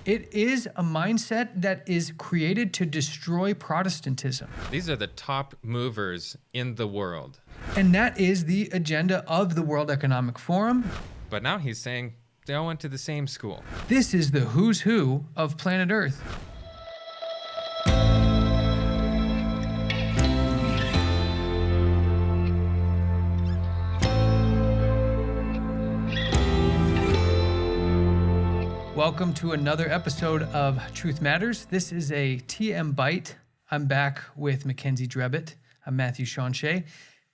It is a mindset that is created to destroy Protestantism. These are the top movers in the world. And that is the agenda of the World Economic Forum. But now he's saying they all went to the same school. This is the who's who of planet Earth. Welcome to another episode of Truth Matters. This is a TM Bite. I'm back with Mackenzie Drebit. I'm Matthew Sanjay.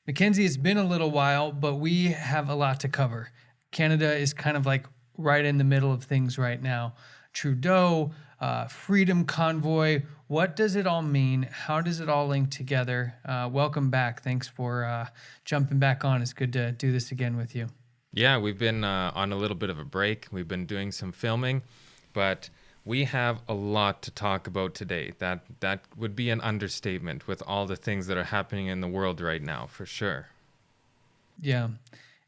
Mackenzie, it's been a little while, but we have a lot to cover. Canada is kind of like right in the middle of things right now. Trudeau, Freedom Convoy. What does it all mean? How does it all link together? Welcome back. Thanks for jumping back on. It's good to do this again with you. Yeah, we've been on a little bit of a break. We've been doing some filming, but we have a lot to talk about today. That would be an understatement with all the things that are happening in the world right now, for sure. Yeah.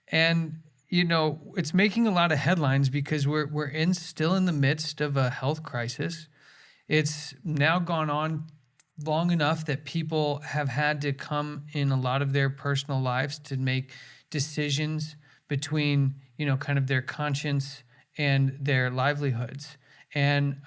And, you know, it's making a lot of headlines because we're still in the midst of a health crisis. It's now gone on long enough that people have had to come in a lot of their personal lives to make decisions between, you know, kind of their conscience and their livelihoods. And,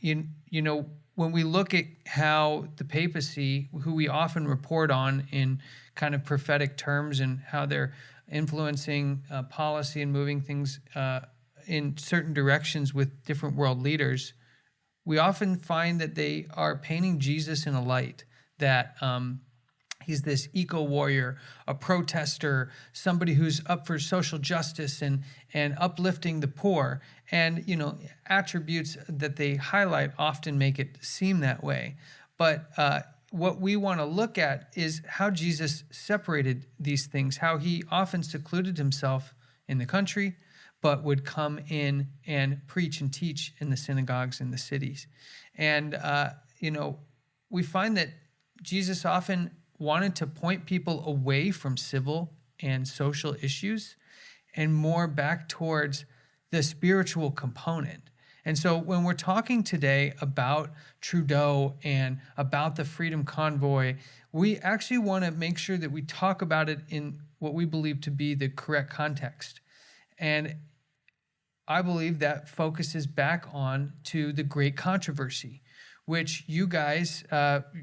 you know, when we look at how the papacy, who we often report on in kind of prophetic terms and how they're influencing policy and moving things in certain directions with different world leaders, we often find that they are painting Jesus in a light that he's this eco-warrior, a protester, somebody who's up for social justice and uplifting the poor. And, you know, attributes that they highlight often make it seem that way. But what we want to look at is how Jesus separated these things, how he often secluded himself in the country, but would come in and preach and teach in the synagogues in the cities. And, you know, we find that Jesus often wanted to point people away from civil and social issues and more back towards the spiritual component. And so when we're talking today about Trudeau and about the Freedom Convoy, we actually want to make sure that we talk about it in what we believe to be the correct context. And I believe that focuses back on to the great controversy, which you guys,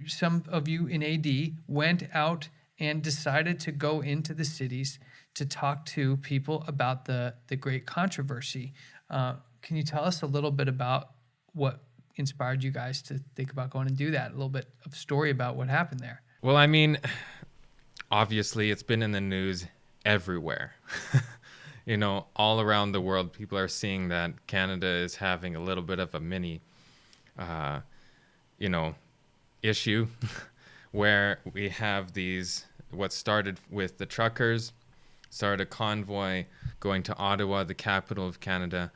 some of you in AD, went out and decided to go into the cities to talk to people about the great controversy. Can you tell us a little bit about what inspired you guys to think about going and do that? A little bit of story about what happened there. Well, I mean, obviously it's been in the news everywhere. You know, all around the world, people are seeing that Canada is having a little bit of a mini issue where we have what started with the truckers, started a convoy going to Ottawa, the capital of Canada.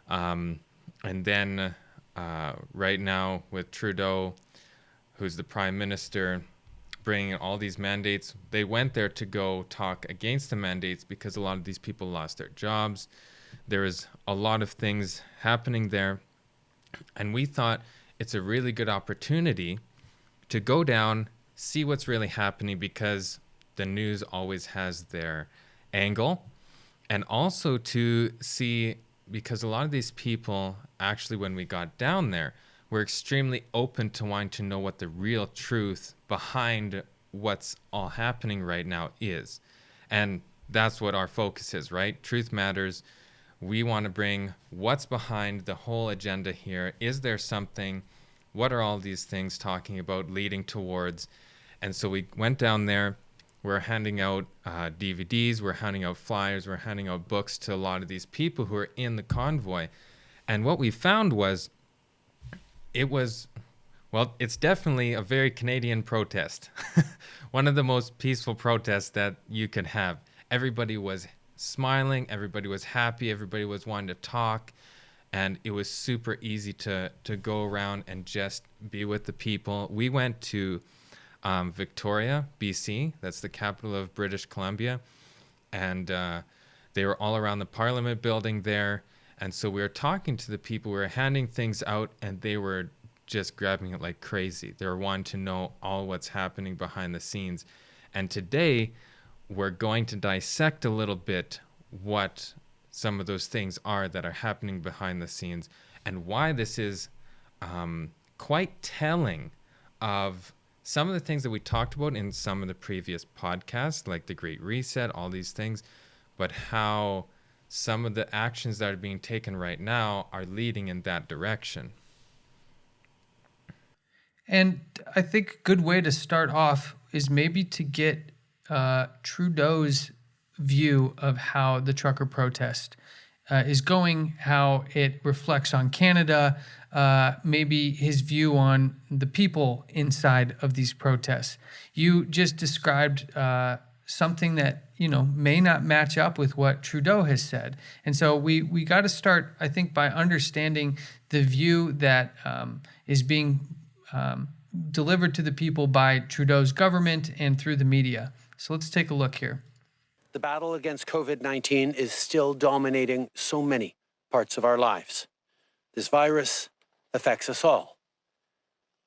And then right now with Trudeau, who's the prime minister, bringing all these mandates, they went there to go talk against the mandates because a lot of these people lost their jobs. There is a lot of things happening there. And we thought it's a really good opportunity to go down, see what's really happening, because the news always has their angle. And also to see, because a lot of these people, actually, when we got down there, were extremely open to wanting to know what the real truth behind what's all happening right now is. And that's what our focus is, right? Truth Matters. We want to bring what's behind the whole agenda here. Is there something? What are all these things talking about, leading towards? And so we went down there. We're handing out DVDs. We're handing out flyers. We're handing out books to a lot of these people who are in the convoy. And what we found was, it's definitely a very Canadian protest. One of the most peaceful protests that you could have. Everybody was smiling. Everybody was happy. Everybody was wanting to talk. And it was super easy to go around and just be with the people. We went to Victoria, BC. That's the capital of British Columbia. And they were all around the Parliament building there. And so we were talking to the people, we were handing things out, and they were just grabbing it like crazy. They were wanting to know all what's happening behind the scenes. And today, we're going to dissect a little bit what some of those things are that are happening behind the scenes and why this is quite telling of some of the things that we talked about in some of the previous podcasts, like the Great Reset, all these things, but how some of the actions that are being taken right now are leading in that direction. And I think a good way to start off is maybe to get Trudeau's view of how the trucker protest is going, how it reflects on Canada, maybe his view on the people inside of these protests. You just described something that, may not match up with what Trudeau has said. And so we got to start, I think, by understanding the view that is being delivered to the people by Trudeau's government and through the media. So let's take a look here. The battle against COVID-19 is still dominating so many parts of our lives. This virus affects us all.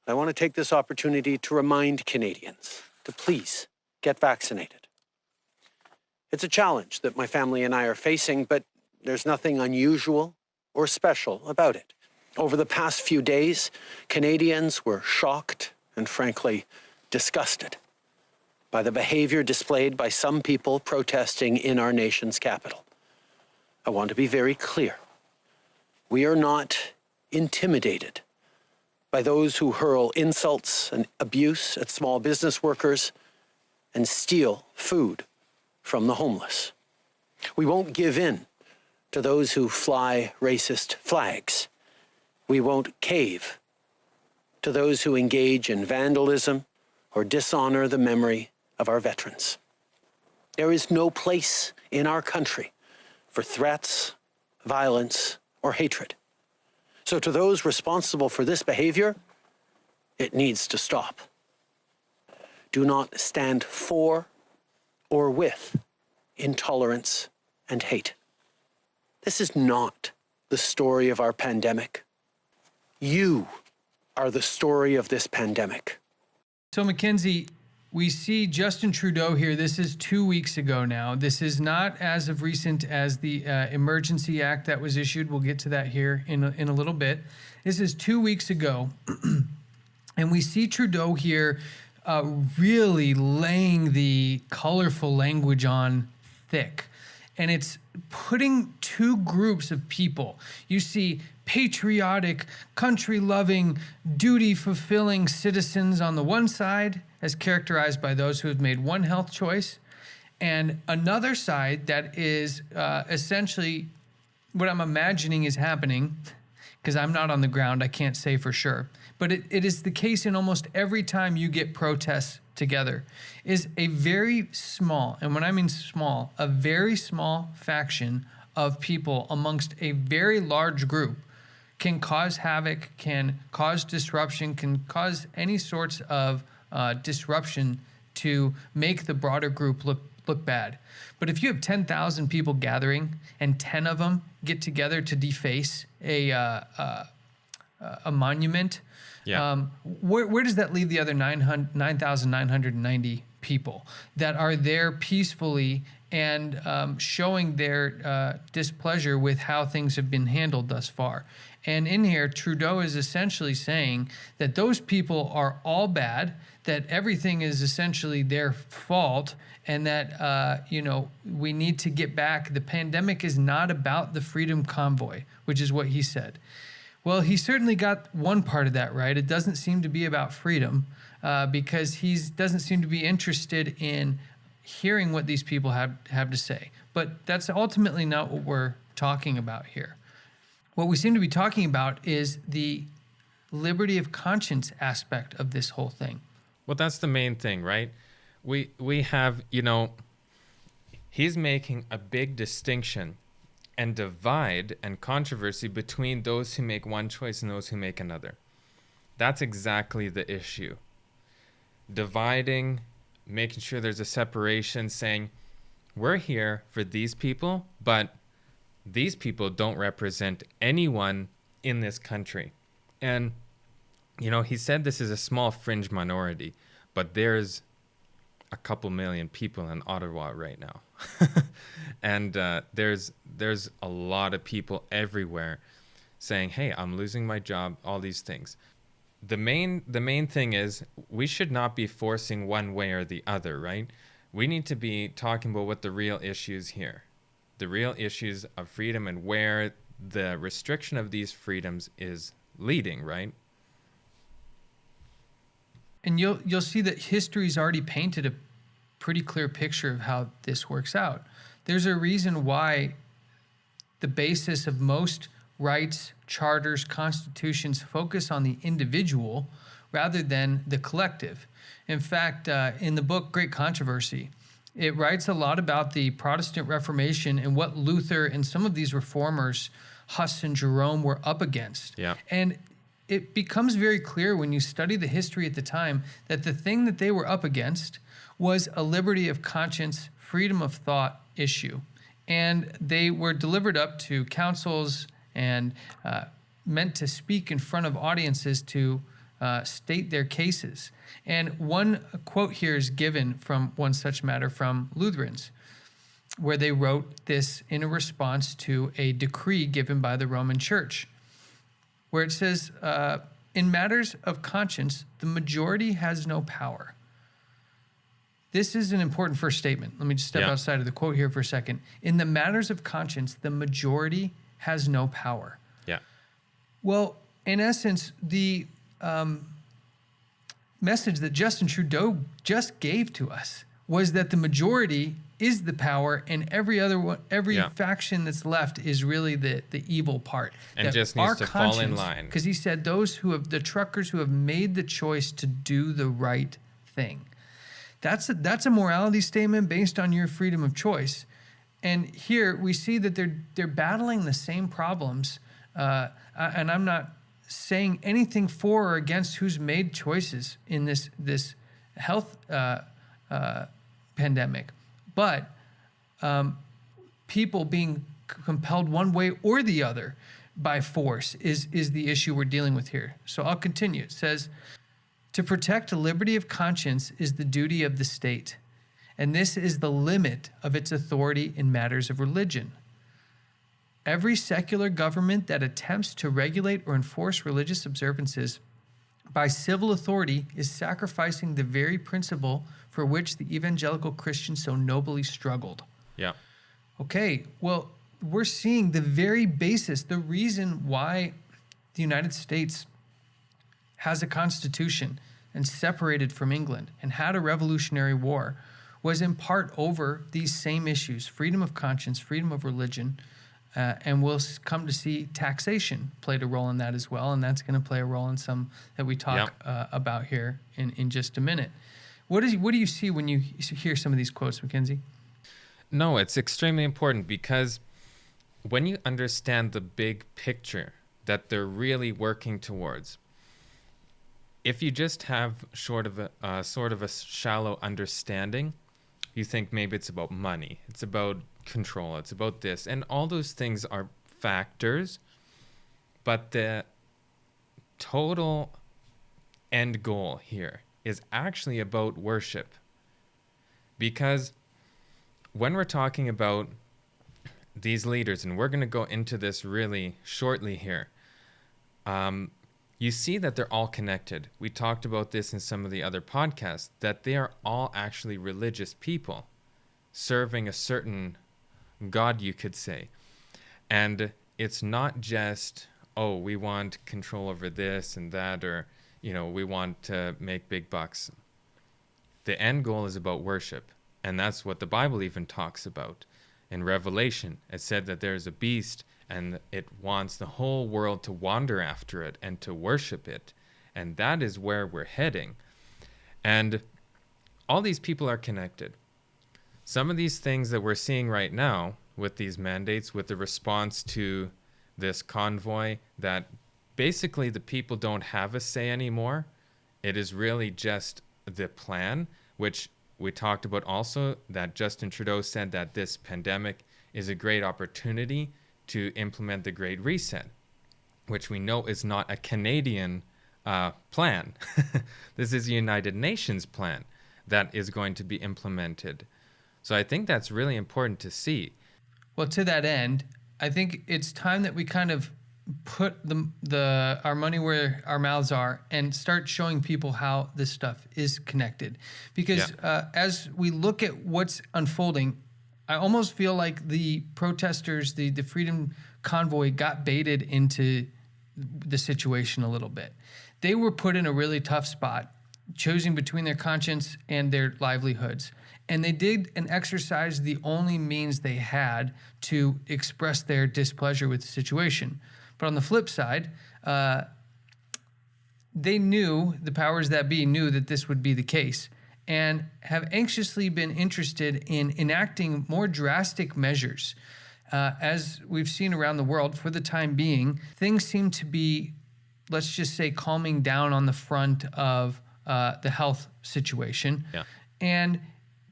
I want to take this opportunity to remind Canadians to please get vaccinated. It's a challenge that my family and I are facing, but there's nothing unusual or special about it. Over the past few days, Canadians were shocked and frankly disgusted by the behavior displayed by some people protesting in our nation's capital. I want to be very clear. We are not intimidated by those who hurl insults and abuse at small business workers and steal food from the homeless. We won't give in to those who fly racist flags. We won't cave to those who engage in vandalism or dishonor the memory of our veterans. There is no place in our country for threats, violence, or hatred. So to those responsible for this behavior, it needs to stop. Do not stand for or with intolerance and hate. This is not the story of our pandemic. You are the story of this pandemic. So, Mackenzie, we see Justin Trudeau here. This is 2 weeks ago now. This is not as of recent as the Emergency Act that was issued. We'll get to that here in a little bit. This is 2 weeks ago. And we see Trudeau here really laying the colorful language on thick. And it's putting two groups of people. You see patriotic, country-loving, duty-fulfilling citizens on the one side, as characterized by those who have made one health choice, and another side that is essentially what I'm imagining is happening, because I'm not on the ground, I can't say for sure, but it is the case in almost every time you get protests together, is a very small, and when I mean small, a very small faction of people amongst a very large group can cause havoc, can cause disruption, can cause any sorts of disruption to make the broader group look bad. But if you have 10,000 people gathering and 10 of them get together to deface a monument, where does that leave the other 9,990 people that are there peacefully and showing their displeasure with how things have been handled thus far? And in here, Trudeau is essentially saying that those people are all bad, that everything is essentially their fault, and that, we need to get back. The pandemic is not about the Freedom Convoy, which is what he said. Well, he certainly got one part of that right. It doesn't seem to be about freedom because he doesn't seem to be interested in hearing what these people have to say. But that's ultimately not what we're talking about here. What we seem to be talking about is the liberty of conscience aspect of this whole thing. Well, that's the main thing, right? We have, he's making a big distinction and divide and controversy between those who make one choice and those who make another. That's exactly the issue. Dividing, making sure there's a separation, saying, we're here for these people, but these people don't represent anyone in this country. And, he said this is a small fringe minority, but there's a couple million people in Ottawa right now. And there's a lot of people everywhere saying, hey, I'm losing my job, all these things. The main thing is we should not be forcing one way or the other, right? We need to be talking about what the real issues here. The real issues of freedom and where the restriction of these freedoms is leading, right? And you'll see that history's already painted a pretty clear picture of how this works out. There's a reason why the basis of most rights, charters, constitutions focus on the individual rather than the collective. In fact, in the book Great Controversy, it writes a lot about the Protestant Reformation and what Luther and some of these reformers, Huss and Jerome, were up against. Yeah. And it becomes very clear when you study the history at the time that the thing that they were up against was a liberty of conscience, freedom of thought issue. And they were delivered up to councils and meant to speak in front of audiences to state their cases. And one quote here is given from one such matter from Lutherans, where they wrote this in a response to a decree given by the Roman Church, where it says, in matters of conscience, the majority has no power. This is an important first statement. Let me just step outside of the quote here for a second. In the matters of conscience, the majority has no power. Yeah. Well, in essence, the message that Justin Trudeau just gave to us was that the majority is the power, and every faction that's left is really the evil part. And that just needs to fall in line. Because he said the truckers who have made the choice to do the right thing. That's a morality statement based on your freedom of choice. And here we see that they're battling the same problems. And I'm not saying anything for or against who's made choices in this health pandemic, but people being compelled one way or the other by force is the issue we're dealing with here. So I'll continue. It says, to protect the liberty of conscience is the duty of the state, and this is the limit of its authority in matters of religion. Every secular government that attempts to regulate or enforce religious observances by civil authority is sacrificing the very principle for which the evangelical Christians so nobly struggled. Yeah. Okay, well, we're seeing the very basis, the reason why the United States has a constitution and separated from England and had a revolutionary war was in part over these same issues, freedom of conscience, freedom of religion, and we'll come to see taxation played a role in that as well, and that's going to play a role in some that we talk about here in just a minute. What do you see when you hear some of these quotes, Mackenzie? No, it's extremely important because when you understand the big picture that they're really working towards, if you just have sort of a shallow understanding, you think maybe it's about money, it's about control, it's about this, and all those things are factors, but the total end goal here is actually about worship. Because when we're talking about these leaders, and we're going to go into this really shortly here, you see that they're all connected. We talked about this in some of the other podcasts, that they are all actually religious people serving a certain God, you could say. And it's not just, oh, we want control over this and that, or, we want to make big bucks. The end goal is about worship. And that's what the Bible even talks about. In Revelation, it said that there's a beast and it wants the whole world to wander after it and to worship it. And that is where we're heading. And all these people are connected. Some of these things that we're seeing right now with these mandates, with the response to this convoy, that basically the people don't have a say anymore. It is really just the plan, which we talked about also, that Justin Trudeau said that this pandemic is a great opportunity to implement the Great Reset, which we know is not a Canadian plan. This is a United Nations plan that is going to be implemented. So I think that's really important to see. Well, to that end, I think it's time that we kind of put our money where our mouths are and start showing people how this stuff is connected. Because as we look at what's unfolding, I almost feel like the protesters, the Freedom Convoy got baited into the situation a little bit. They were put in a really tough spot, choosing between their conscience and their livelihoods. And they did an exercise, the only means they had to express their displeasure with the situation. But on the flip side, they knew, the powers that be knew that this would be the case, and have anxiously been interested in enacting more drastic measures. As we've seen around the world, for the time being, things seem to be, let's just say, calming down on the front of the health situation. Yeah. And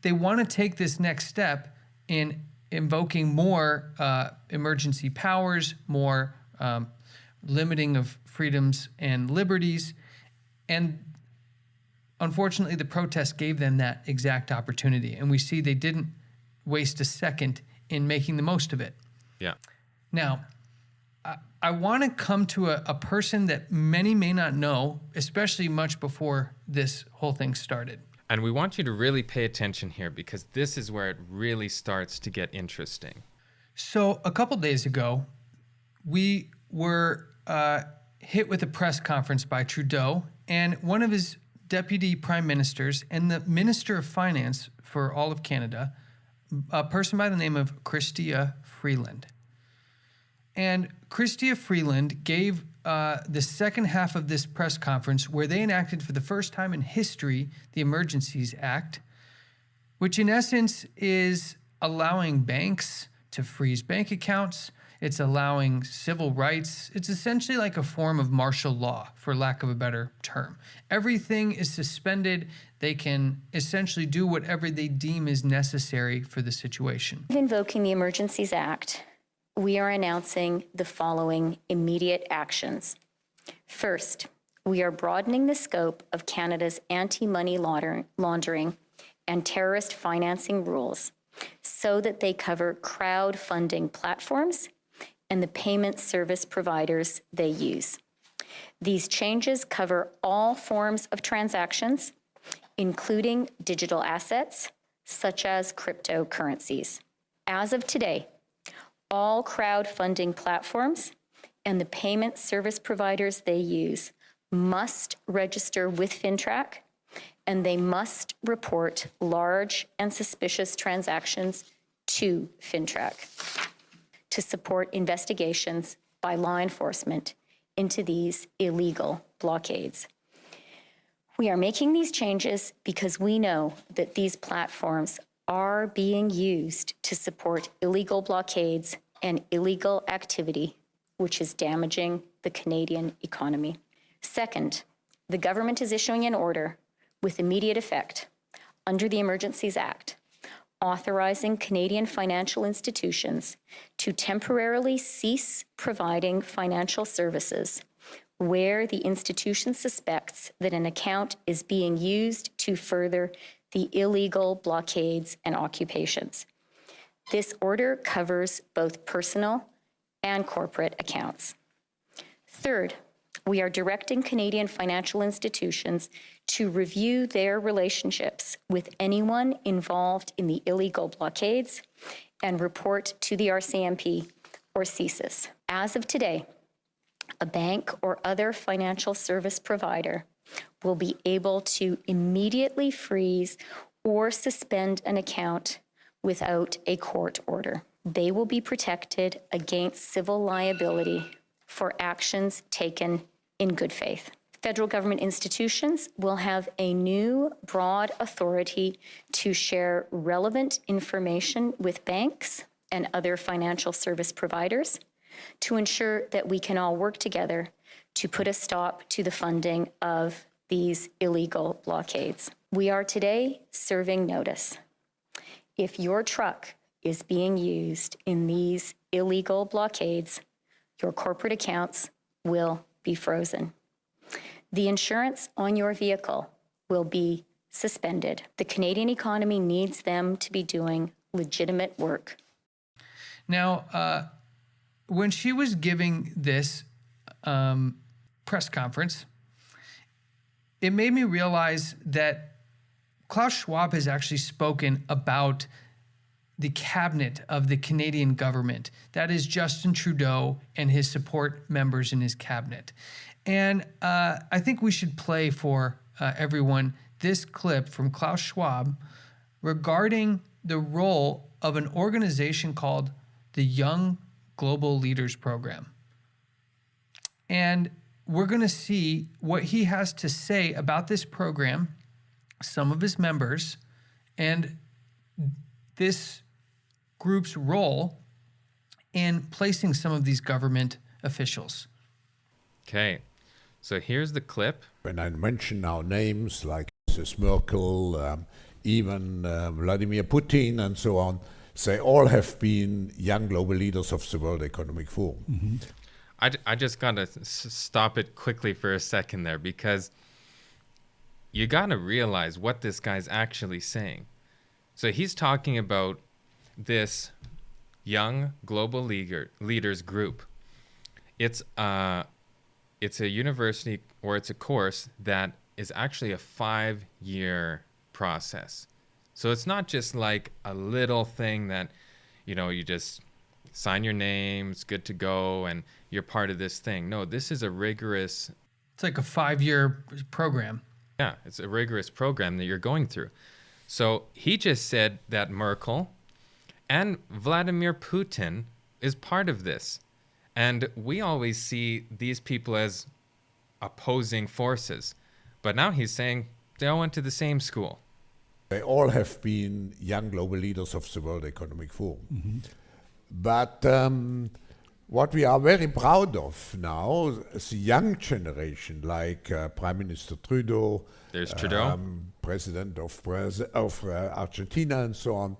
they want to take this next step in invoking more emergency powers, more limiting of freedoms and liberties. And unfortunately, the protests gave them that exact opportunity. And we see they didn't waste a second in making the most of it. Yeah. Now, I want to come to a person that many may not know, especially much before this whole thing started. And we want you to really pay attention here, because this is where it really starts to get interesting. So a couple days ago, we were hit with a press conference by Trudeau and one of his deputy prime ministers and the Minister of Finance for all of Canada, a person by the name of Chrystia Freeland. And Chrystia Freeland gave the second half of this press conference where they enacted for the first time in history the Emergencies Act, which in essence is allowing banks to freeze bank accounts. It's allowing civil rights. It's essentially like a form of martial law, for lack of a better term. Everything is suspended. They can essentially do whatever they deem is necessary for the situation. Invoking the Emergencies Act, we are announcing the following immediate actions. First, we are broadening the scope of Canada's anti-money laundering and terrorist financing rules so that they cover crowdfunding platforms and the payment service providers they use. These changes cover all forms of transactions, including digital assets, such as cryptocurrencies. As of today, all crowdfunding platforms and the payment service providers they use must register with FINTRAC, and they must report large and suspicious transactions to FINTRAC to support investigations by law enforcement into these illegal blockades. We are making these changes because we know that these platforms are being used to support illegal blockades and illegal activity, which is damaging the Canadian economy. Second, the government is issuing an order with immediate effect under the Emergencies Act, authorizing Canadian financial institutions to temporarily cease providing financial services where the institution suspects that an account is being used to further the illegal blockades and occupations. This order covers both personal and corporate accounts. Third, we are directing Canadian financial institutions to review their relationships with anyone involved in the illegal blockades and report to the RCMP or CSIS. As of today, a bank or other financial service provider will be able to immediately freeze or suspend an account without a court order. They will be protected against civil liability for actions taken in good faith. Federal government institutions will have a new broad authority to share relevant information with banks and other financial service providers to ensure that we can all work together to put a stop to the funding of these illegal blockades. We are today serving notice. If your truck is being used in these illegal blockades, your corporate accounts will be frozen. The insurance on your vehicle will be suspended. The Canadian economy needs them to be doing legitimate work. Now, when she was giving this press conference, it made me realize that Klaus Schwab has actually spoken about the cabinet of the Canadian government. That is Justin Trudeau and his support members in his cabinet. And I think we should play for everyone this clip from Klaus Schwab regarding the role of an organization called the Young Global Leaders Program. And we're going to see what he has to say about this program, some of his members, and this group's role in placing some of these government officials. Okay, so here's the clip. When I mention now names like Mrs. Merkel, even Vladimir Putin and so on, they all have been young global leaders of the World Economic Forum. Mm-hmm. I just got to stop it quickly for a second there, because you got to realize what this guy's actually saying. So he's talking about this young global leaders group. It's a university, or it's a course that is actually a 5-year process. So it's not just like a little thing that, you just sign your name, it's good to go, and you're part of this thing. No, this is a rigorous... It's like a 5-year program. Yeah, it's a rigorous program that you're going through. So he just said that Merkel and Vladimir Putin is part of this. And we always see these people as opposing forces. But now he's saying they all went to the same school. They all have been young global leaders of the World Economic Forum. Mm-hmm. But what we are very proud of now is the young generation, like Prime Minister Trudeau, there's Trudeau, President of Argentina and so on,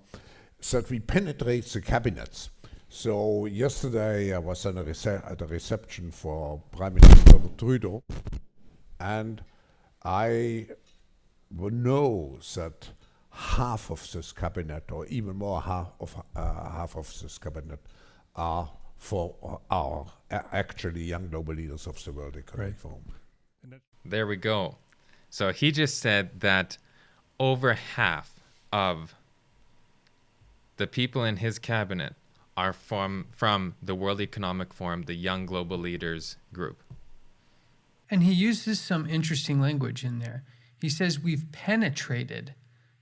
that we penetrate the cabinets. So yesterday I was at a reception for Prime Minister Trudeau, and I know that half of this cabinet, or even more, half of this cabinet are actually young global leaders of the World Economic Forum. There we go. So he just said that over half of the people in his cabinet are from the World Economic Forum, the Young Global Leaders group. And he uses some interesting language in there. He says we've penetrated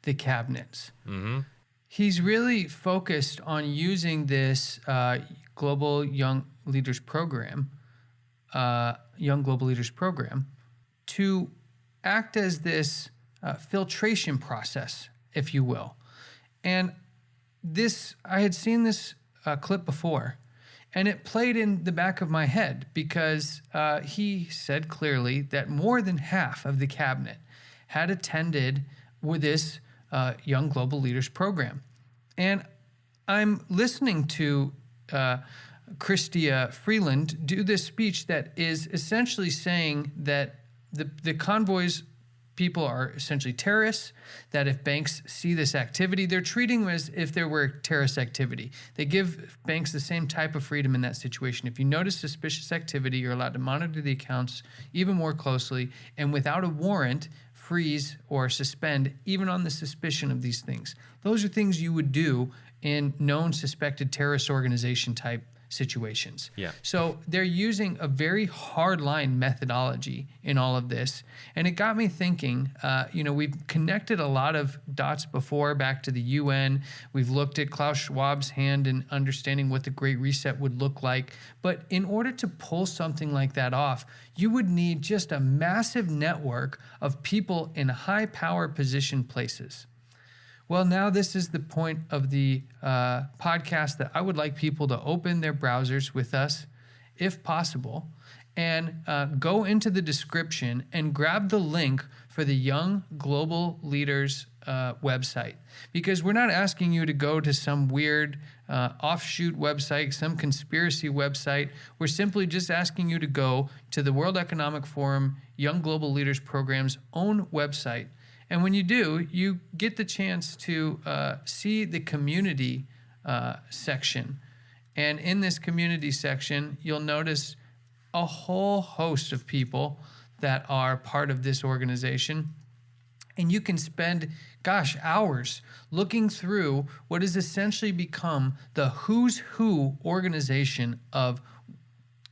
the cabinets. Mm-hmm. He's really focused on using this Global Young Leaders Program, Young Global Leaders Program, to act as this filtration process, if you will. And I had seen this clip before, and it played in the back of my head because he said clearly that more than half of the cabinet had attended with this Young Global Leaders Program. And I'm listening to Chrystia Freeland do this speech that is essentially saying that the convoys people are essentially terrorists, that if banks see this activity, they're treating them as if there were terrorist activity. They give banks the same type of freedom in that situation. If you notice suspicious activity, you're allowed to monitor the accounts even more closely, and without a warrant, freeze or suspend even on the suspicion of these things. Those are things you would do in known suspected terrorist organization type situations. Yeah. So they're using a very hardline methodology in all of this. And it got me thinking, we've connected a lot of dots before back to the UN. We've looked at Klaus Schwab's hand in understanding what the Great Reset would look like. But in order to pull something like that off, you would need just a massive network of people in high power position places. Well, now this is the point of the podcast that I would like people to open their browsers with us, if possible, and go into the description and grab the link for the Young Global Leaders website, because we're not asking you to go to some weird offshoot website, some conspiracy website. We're simply just asking you to go to the World Economic Forum Young Global Leaders Program's own website. And when you do, you get the chance to see the community section. And in this community section, you'll notice a whole host of people that are part of this organization. And you can spend, hours looking through what has essentially become the who's who organization of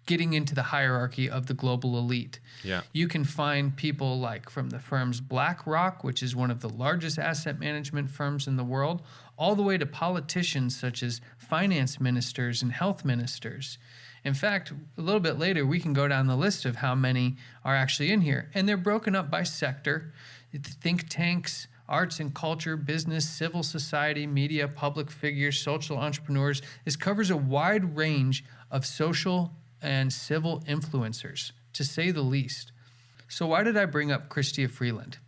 getting into the hierarchy of the global elite. Yeah. You can find people like from the firms BlackRock, which is one of the largest asset management firms in the world, all the way to politicians such as finance ministers and health ministers. In fact, a little bit later, we can go down the list of how many are actually in here. And they're broken up by sector: think tanks, arts and culture, business, civil society, media, public figures, social entrepreneurs. This covers a wide range of social and civil influencers, to say the least. So why did I bring up Chrystia Freeland?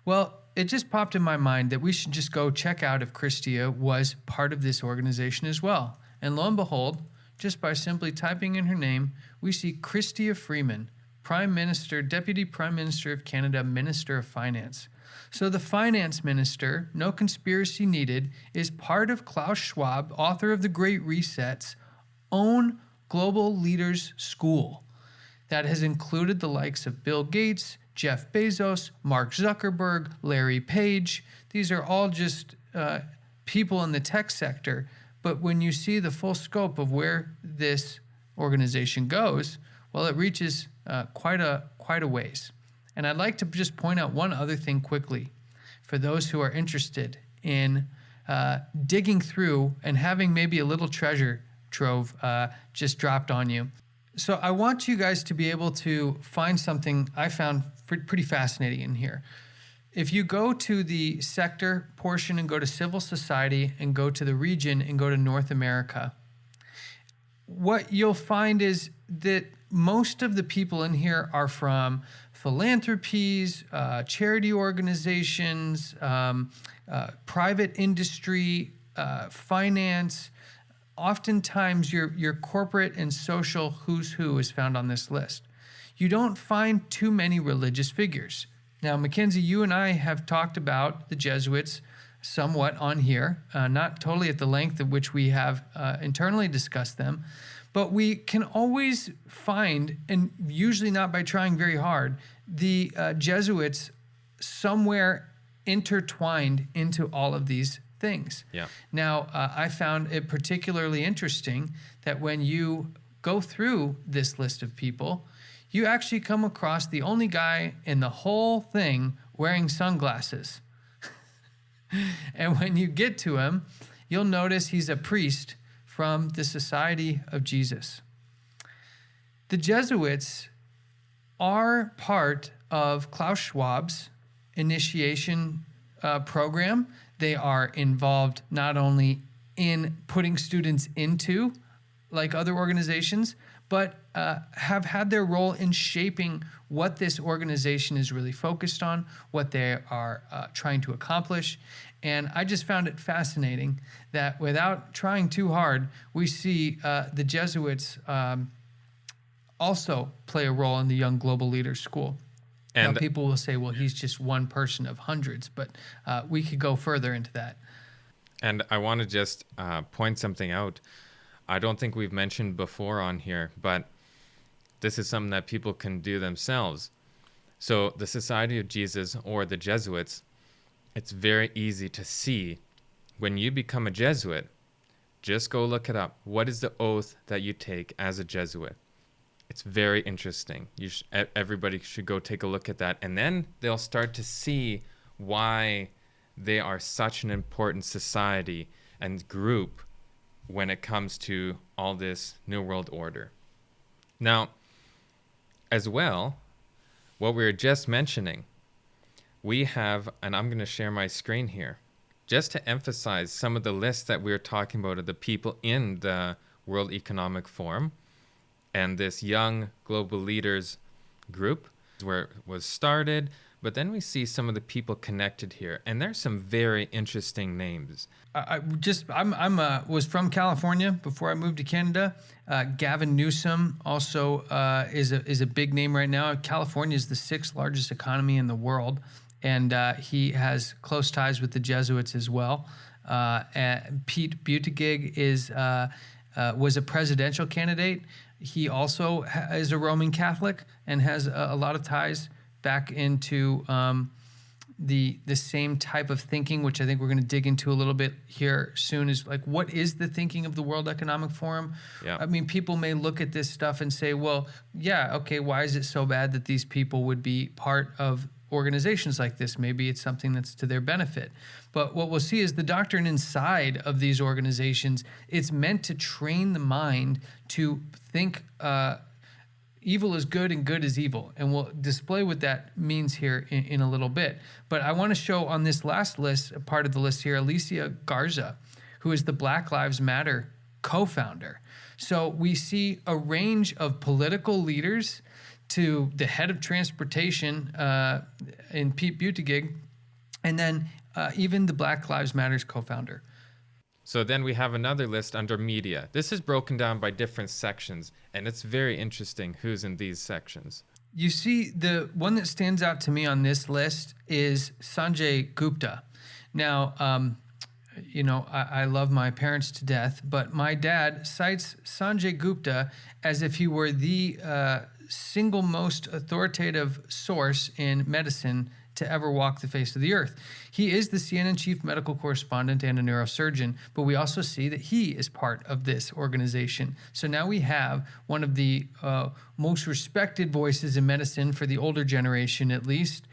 Well, it just popped in my mind that we should just go check out if Chrystia was part of this organization as well. And lo and behold, just by simply typing in her name, we see Chrystia Freeland, Prime Minister, Deputy Prime Minister of Canada, Minister of Finance. So the finance minister, no conspiracy needed, is part of Klaus Schwab, author of The Great Reset's own Global Leaders School that has included the likes of Bill Gates, Jeff Bezos, Mark Zuckerberg, Larry Page. These are all just people in the tech sector. But when you see the full scope of where this organization goes, well, it reaches quite a ways. And I'd like to just point out one other thing quickly for those who are interested in digging through and having maybe a little treasure trove just dropped on you. So I want you guys to be able to find something I found pretty fascinating in here. If you go to the sector portion and go to civil society and go to the region and go to North America, what you'll find is that most of the people in here are from philanthropies, charity organizations, private industry, finance. Oftentimes your corporate and social who's who is found on this list. You don't find too many religious figures. Now, Mackenzie, you and I have talked about the Jesuits somewhat on here, not totally at the length at which we have internally discussed them, but we can always find, and usually not by trying very hard, the Jesuits somewhere intertwined into all of these things. Yeah. Now, I found it particularly interesting that when you go through this list of people, you actually come across the only guy in the whole thing wearing sunglasses. And when you get to him, you'll notice he's a priest from the Society of Jesus. The Jesuits are part of Klaus Schwab's initiation program. They are involved not only in putting students into, like other organizations, but have had their role in shaping what this organization is really focused on, what they are trying to accomplish. And I just found it fascinating that without trying too hard, we see the Jesuits also play a role in the Young Global Leaders School. And now people will say, well, he's just one person of hundreds, but we could go further into that. And I want to just point something out. I don't think we've mentioned before on here, but this is something that people can do themselves. So the Society of Jesus or the Jesuits, it's very easy to see when you become a Jesuit. Just go look it up. What is the oath that you take as a Jesuit? It's very interesting. Everybody should go take a look at that. And then they'll start to see why they are such an important society and group when it comes to all this New World Order. Now, as well, what we were just mentioning, we have, and I'm going to share my screen here, just to emphasize some of the lists that we were talking about of the people in the World Economic Forum. and this young global leaders group where it was started. But then we see some of the people connected here, and there's some very interesting names. I was from California before I moved to Canada. Gavin Newsome also is a big name right now. California is the 6th largest economy in the world, and he has close ties with the Jesuits as well. Pete Buttigieg was a presidential candidate. He also is a Roman Catholic and has a lot of ties back into the same type of thinking, which I think we're going to dig into a little bit here soon, is like, what is the thinking of the World Economic Forum? Yeah. I mean, people may look at this stuff and say, well, yeah, okay, why is it so bad that these people would be part of organizations like this? Maybe it's something that's to their benefit. But what we'll see is the doctrine inside of these organizations, it's meant to train the mind to think evil is good and good is evil. And we'll display what that means here in a little bit. But I want to show on this last list, a part of the list here, Alicia Garza, who is the Black Lives Matter co-founder. So we see a range of political leaders to the head of transportation in Pete Buttigieg, and then even the Black Lives Matter's co-founder. So then we have another list under media. This is broken down by different sections, and it's very interesting who's in these sections. You see, the one that stands out to me on this list is Sanjay Gupta. Now, I love my parents to death, but my dad cites Sanjay Gupta as if he were the single most authoritative source in medicine to ever walk the face of the earth. He is the CNN chief medical correspondent and a neurosurgeon, but we also see that he is part of this organization. So now we have one of the most respected voices in medicine for the older generation, at least,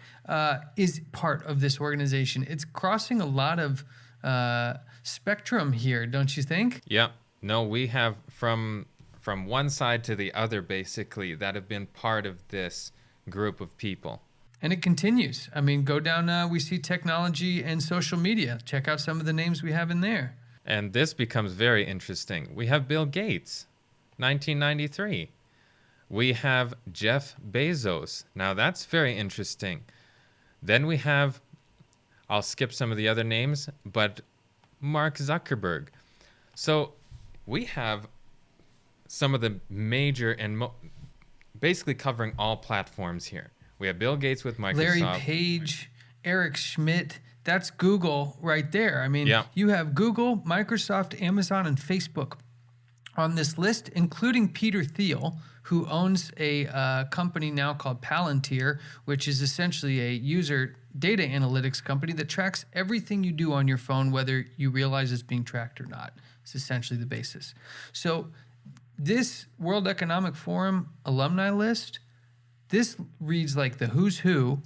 is part of this organization. It's crossing a lot of spectrum here, don't you think? Yeah. No, we have from one side to the other, basically, that have been part of this group of people. And it continues. I mean, go down, we see technology and social media. Check out some of the names we have in there. And this becomes very interesting. We have Bill Gates, 1993. We have Jeff Bezos. Now that's very interesting. Then we have, I'll skip some of the other names, but Mark Zuckerberg. So we have some of the major and basically covering all platforms here. We have Bill Gates with Microsoft. Larry Page, Eric Schmidt. That's Google right there. I mean, You have Google, Microsoft, Amazon, and Facebook on this list, including Peter Thiel, who owns a company now called Palantir, which is essentially a user data analytics company that tracks everything you do on your phone, whether you realize it's being tracked or not. It's essentially the basis. So this World Economic Forum alumni list, this reads like the who's who.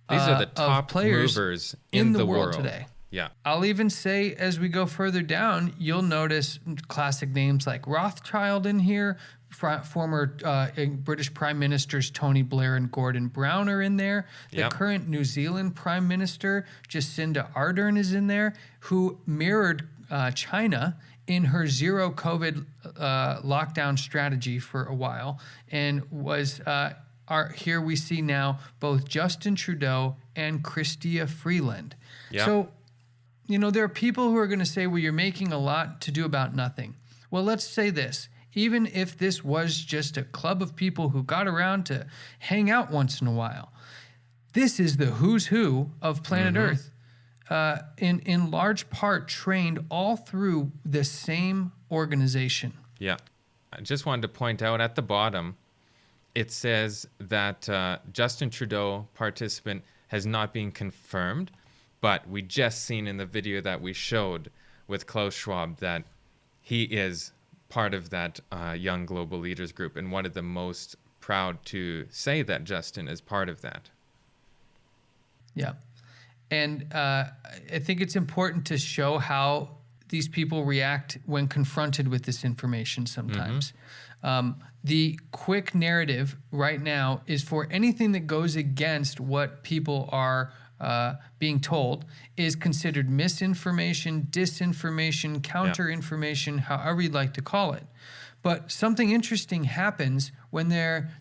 These are the top players movers in the world today. Yeah. I'll even say, as we go further down, you'll notice classic names like Rothschild in here. Former British Prime Ministers Tony Blair and Gordon Brown are in there. The current New Zealand Prime Minister Jacinda Ardern is in there, who mirrored China in her zero COVID lockdown strategy for a while, and was here we see now both Justin Trudeau and Chrystia Freeland. Yep. So, there are people who are going to say, well, you're making a lot to do about nothing. Well, let's say this. Even if this was just a club of people who got around to hang out once in a while, this is the who's who of planet Earth, in large part trained all through the same organization. Yeah. I just wanted to point out at the bottom, it says that Justin Trudeau participant has not been confirmed, but we just seen in the video that we showed with Klaus Schwab that he is part of that young global leaders group, and one of the most proud to say that Justin is part of that. Yeah. And I think it's important to show how these people react when confronted with this information sometimes. The quick narrative right now is for anything that goes against what people are being told is considered misinformation, disinformation, counterinformation, however you'd like to call it. But something interesting happens when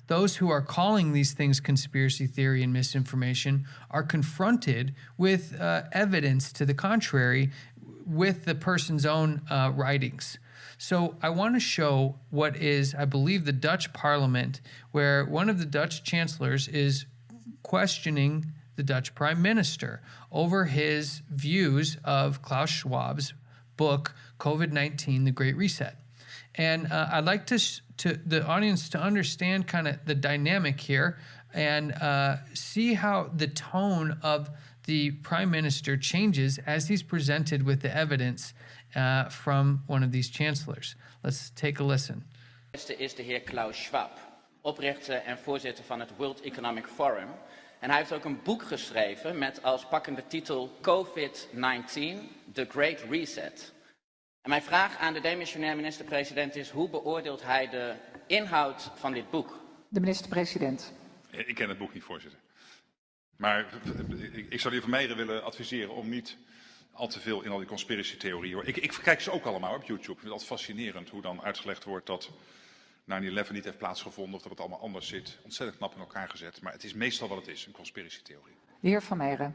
those who are calling these things conspiracy theory and misinformation are confronted with evidence to the contrary with the person's own writings. So I want to show what is, I believe, the Dutch Parliament, where one of the Dutch chancellors is questioning the Dutch Prime Minister over his views of Klaus Schwab's book, COVID-19, The Great Reset. And I'd like the audience to understand kind of the dynamic here and see how the tone of the Prime Minister changes as he's presented with the evidence from one of these chancellors. Let's take a listen. De eerste is de heer Klaus Schwab, oprichter en voorzitter van het World Economic Forum. En hij heeft ook een boek geschreven met als pakkende titel COVID-19, The Great Reset. En mijn vraag aan de demissionair minister-president is: hoe beoordeelt hij de inhoud van dit boek? De minister-president. Ik ken het boek niet, voorzitter. Maar ik zou de heer Vermeijeren willen adviseren om niet al te veel in al die conspiracy-theorieën. Ik kijk ze ook allemaal op YouTube. Ik vind het altijd fascinerend hoe dan uitgelegd wordt dat 9/11 niet heeft plaatsgevonden of dat het allemaal anders zit. Ontzettend knap in elkaar gezet. Maar het is meestal wat het is, een conspiracy-theorie. De heer Vermeijeren.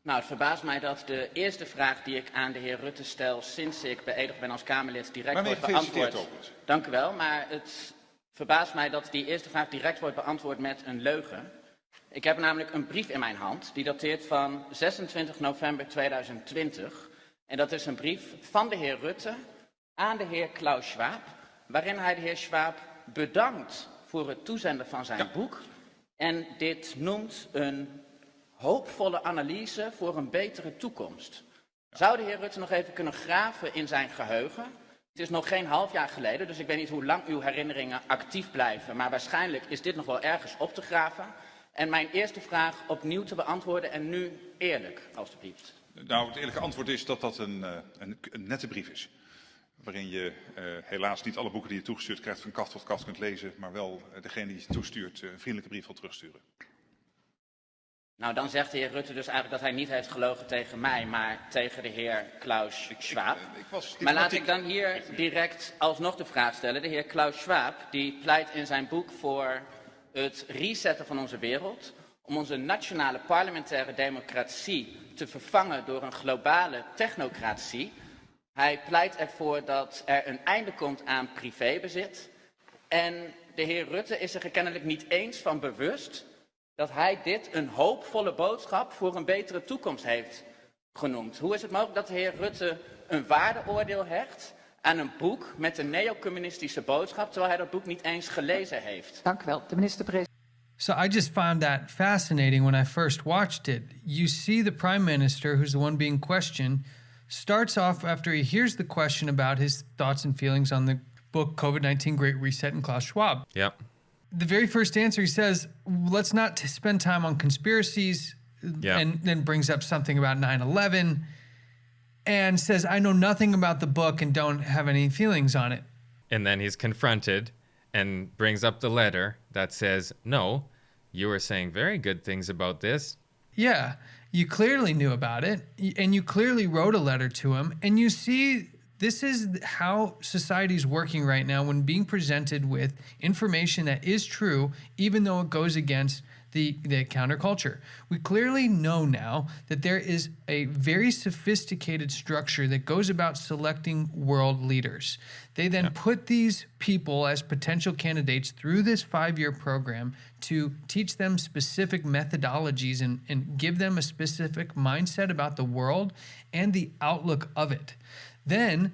Nou, het verbaast mij dat de eerste vraag die ik aan de heer Rutte stel sinds ik beëdigd ben als Kamerlid direct wordt beantwoord. Dank u wel, maar het verbaast mij dat die eerste vraag direct wordt beantwoord met een leugen. Ik heb namelijk een brief in mijn hand die dateert van 26 november 2020. En dat is een brief van de heer Rutte aan de heer Klaus Schwab, waarin hij de heer Schwab bedankt voor het toezenden van zijn boek. En dit noemt een hoopvolle analyse voor een betere toekomst. Zou de heer Rutte nog even kunnen graven in zijn geheugen? Het is nog geen half jaar geleden, dus ik weet niet hoe lang uw herinneringen actief blijven. Maar waarschijnlijk is dit nog wel ergens op te graven. En mijn eerste vraag opnieuw te beantwoorden en nu eerlijk, alstublieft. Nou, het eerlijke antwoord is dat dat een nette brief is. Waarin je helaas niet alle boeken die je toegestuurd krijgt van kaft tot kaft kunt lezen. Maar wel degene die je toestuurt een vriendelijke brief wil terugsturen. Nou, dan zegt de heer Rutte dus eigenlijk dat hij niet heeft gelogen tegen mij, maar tegen de heer Klaus Schwab. Maar laat ik dan hier direct alsnog de vraag stellen. De heer Klaus Schwab die pleit in zijn boek voor het resetten van onze wereld, om onze nationale parlementaire democratie te vervangen door een globale technocratie. Hij pleit ervoor dat er een einde komt aan privébezit. En de heer Rutte is er kennelijk niet eens van bewust dat hij dit een hoopvolle boodschap voor een betere toekomst heeft genoemd. Hoe is het mogelijk dat de heer Rutte een waardeoordeel hecht aan een boek met een neocommunistische boodschap, terwijl hij dat boek niet eens gelezen heeft? Dank u wel, de minister-president. So I just found that fascinating when I first watched it. You see the prime minister, who's the one being questioned, starts off after he hears the question about his thoughts and feelings on the book COVID-19 Great Reset and Klaus Schwab. Yep. The very first answer he says, let's not spend time on conspiracies, and then brings up something about 9/11 and says, I know nothing about the book and don't have any feelings on it. And then he's confronted and brings up the letter that says, no, you were saying very good things about this. Yeah, you clearly knew about it, and you clearly wrote a letter to him, and you see this is how society is working right now when being presented with information that is true, even though it goes against the counterculture. We clearly know now that there is a very sophisticated structure that goes about selecting world leaders. They then put these people as potential candidates through this 5-year program to teach them specific methodologies and give them a specific mindset about the world and the outlook of it. Then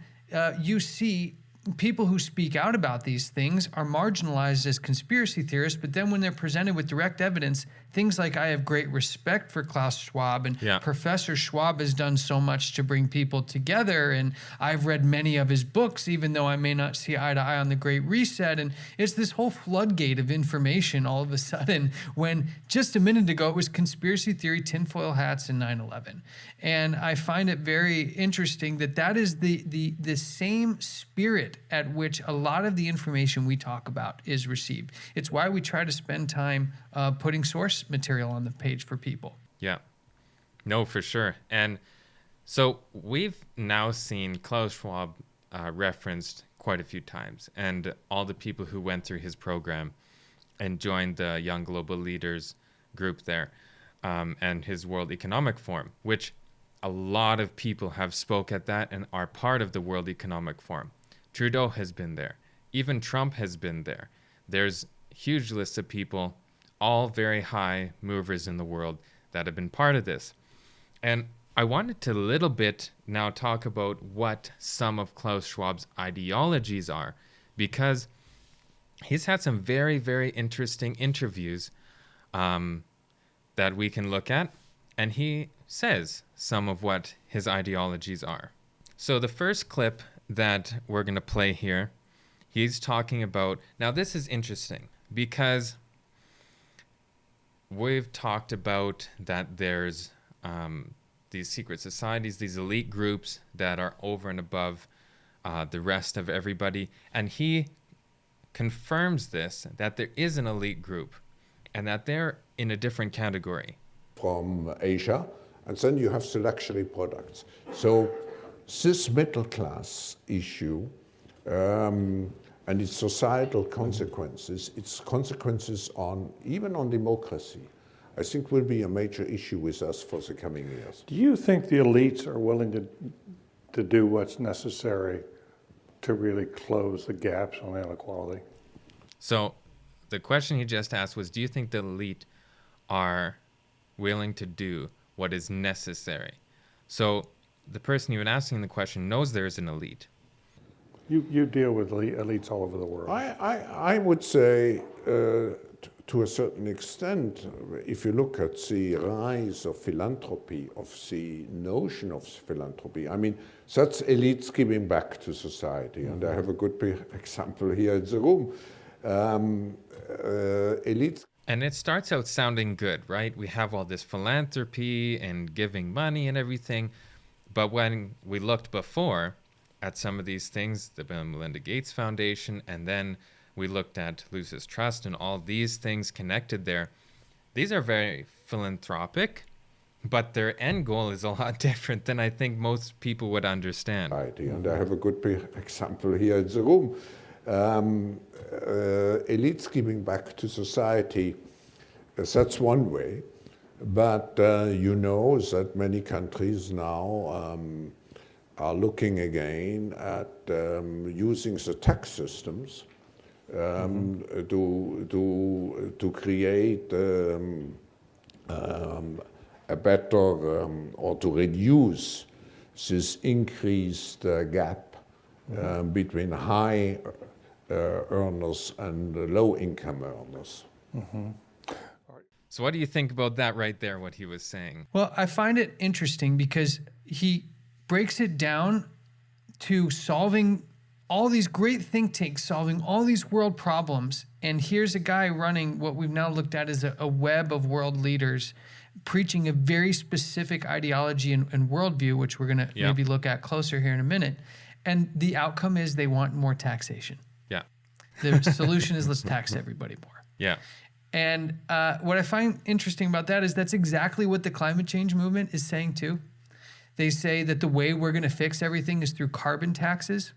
you see people who speak out about these things are marginalized as conspiracy theorists, but then when they're presented with direct evidence, things like I have great respect for Klaus Schwab and Professor Schwab has done so much to bring people together, and I've read many of his books, even though I may not see eye to eye on the Great Reset, and it's this whole floodgate of information all of a sudden when just a minute ago it was conspiracy theory, tinfoil hats, and 9/11. And I find it very interesting that that is the same spirit at which a lot of the information we talk about is received. It's why we try to spend time putting source material on the page for people. Yeah, no, for sure. And so we've now seen Klaus Schwab referenced quite a few times, and all the people who went through his program and joined the Young Global Leaders group there, and his World Economic Forum, which a lot of people have spoke at that and are part of the World Economic Forum. Trudeau has been there. Even Trump has been there. There's huge lists of people, all very high movers in the world, that have been part of this. And I wanted to a little bit now talk about what some of Klaus Schwab's ideologies are, because he's had some very, very interesting interviews that we can look at, and he says some of what his ideologies are. So the first clip that we're going to play here, he's talking about, now this is interesting because we've talked about that there's these secret societies, these elite groups that are over and above the rest of everybody. And he confirms this, that there is an elite group and that they're in a different category. From Asia, and then you have the luxury products. So this middle class issue and its societal consequences, its consequences on even on democracy, I think will be a major issue with us for the coming years. Do you think the elites are willing to do what's necessary to really close the gaps on inequality? So the question he just asked was, do you think the elite are willing to do what is necessary? So the person even asking the question knows there is an elite. You deal with elites all over the world. I would say to a certain extent, if you look at the rise of philanthropy, of the notion of philanthropy, I mean, that's elites giving back to society. And I have a good example here in the room. Elites. And it starts out sounding good, right? We have all this philanthropy and giving money and everything. But when we looked before at some of these things, the Bill and Melinda Gates Foundation, and then we looked at Lucis Trust and all these things connected there, these are very philanthropic, but their end goal is a lot different than I think most people would understand. And I have a good example here in the room. Elites giving back to society, that's one way. But you know that many countries now are looking again at using the tax systems to create a better or to reduce this increased gap between high earners and low-income earners. So what do you think about that right there, what he was saying? Well, I find it interesting because he breaks it down to solving all these great think tanks, solving all these world problems. And here's a guy running what we've now looked at as a web of world leaders, preaching a very specific ideology and worldview, which we're going to maybe look at closer here in a minute. And the outcome is they want more taxation. Yeah. The solution is let's tax everybody more. Yeah. And what I find interesting about that is that's exactly what the climate change movement is saying too. They say that the way we're going to fix everything is through carbon taxes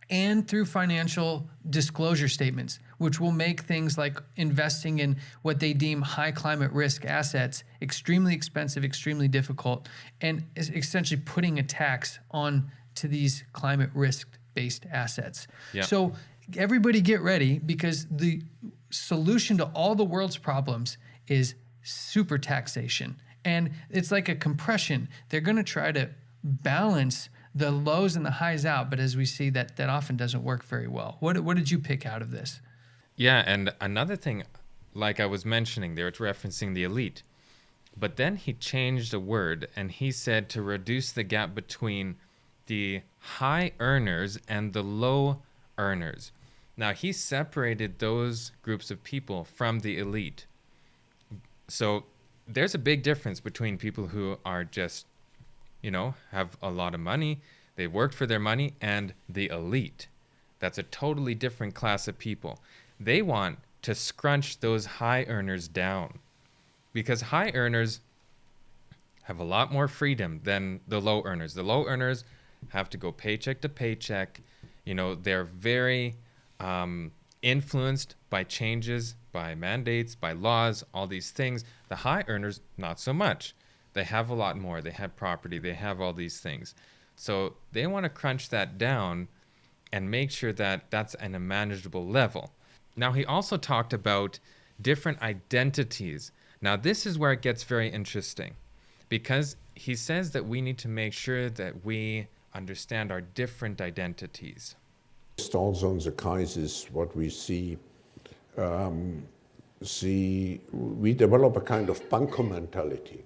and through financial disclosure statements, which will make things like investing in what they deem high climate risk assets extremely expensive, extremely difficult, and is essentially putting a tax on to these climate risk-based assets. Yeah. So everybody get ready, because the solution to all the world's problems is super taxation. And it's like a compression. They're going to try to balance the lows and the highs out, but as we see, that often doesn't work very well. What did you pick out of this? Yeah, and another thing, like I was mentioning, they were referencing the elite. But then he changed a word, and he said to reduce the gap between the high earners and the low earners. Now, he separated those groups of people from the elite. So there's a big difference between people who are just, have a lot of money, they worked for their money, and the elite. That's a totally different class of people. They want to scrunch those high earners down, because high earners have a lot more freedom than the low earners. The low earners have to go paycheck to paycheck, They're very influenced by changes, by mandates, by laws, all these things. The high earners, not so much. They have a lot more. They have property. They have all these things. So they want to crunch that down and make sure that that's at a manageable level. Now, he also talked about different identities. Now, this is where it gets very interesting, because he says that we need to make sure that we understand our different identities. Also in the crisis, what we see, we develop a kind of bunker mentality,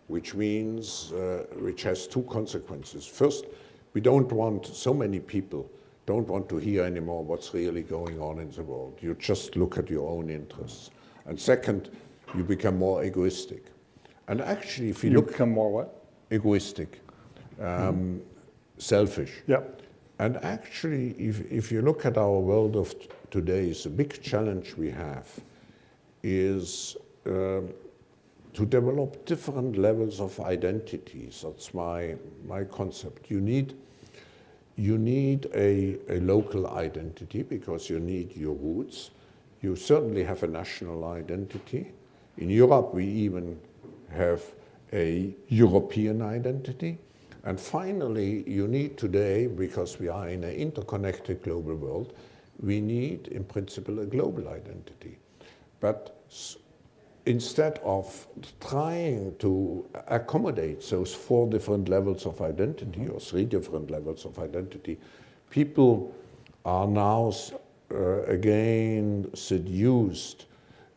which means, which has two consequences. First, we don't want, so many people don't want to hear anymore what's really going on in the world. You just look at your own interests. And second, you become more egoistic. And actually, if you become more what? Egoistic, selfish. Yeah. And actually, if you look at our world of today, the big challenge we have is to develop different levels of identities. That's my concept. You need a local identity because you need your roots. You certainly have a national identity. In Europe, we even have a European identity. And finally, you need today, because we are in an interconnected global world, we need, in principle, a global identity. But instead of trying to accommodate those 4 different levels of identity, or 3 different levels of identity, people are now again seduced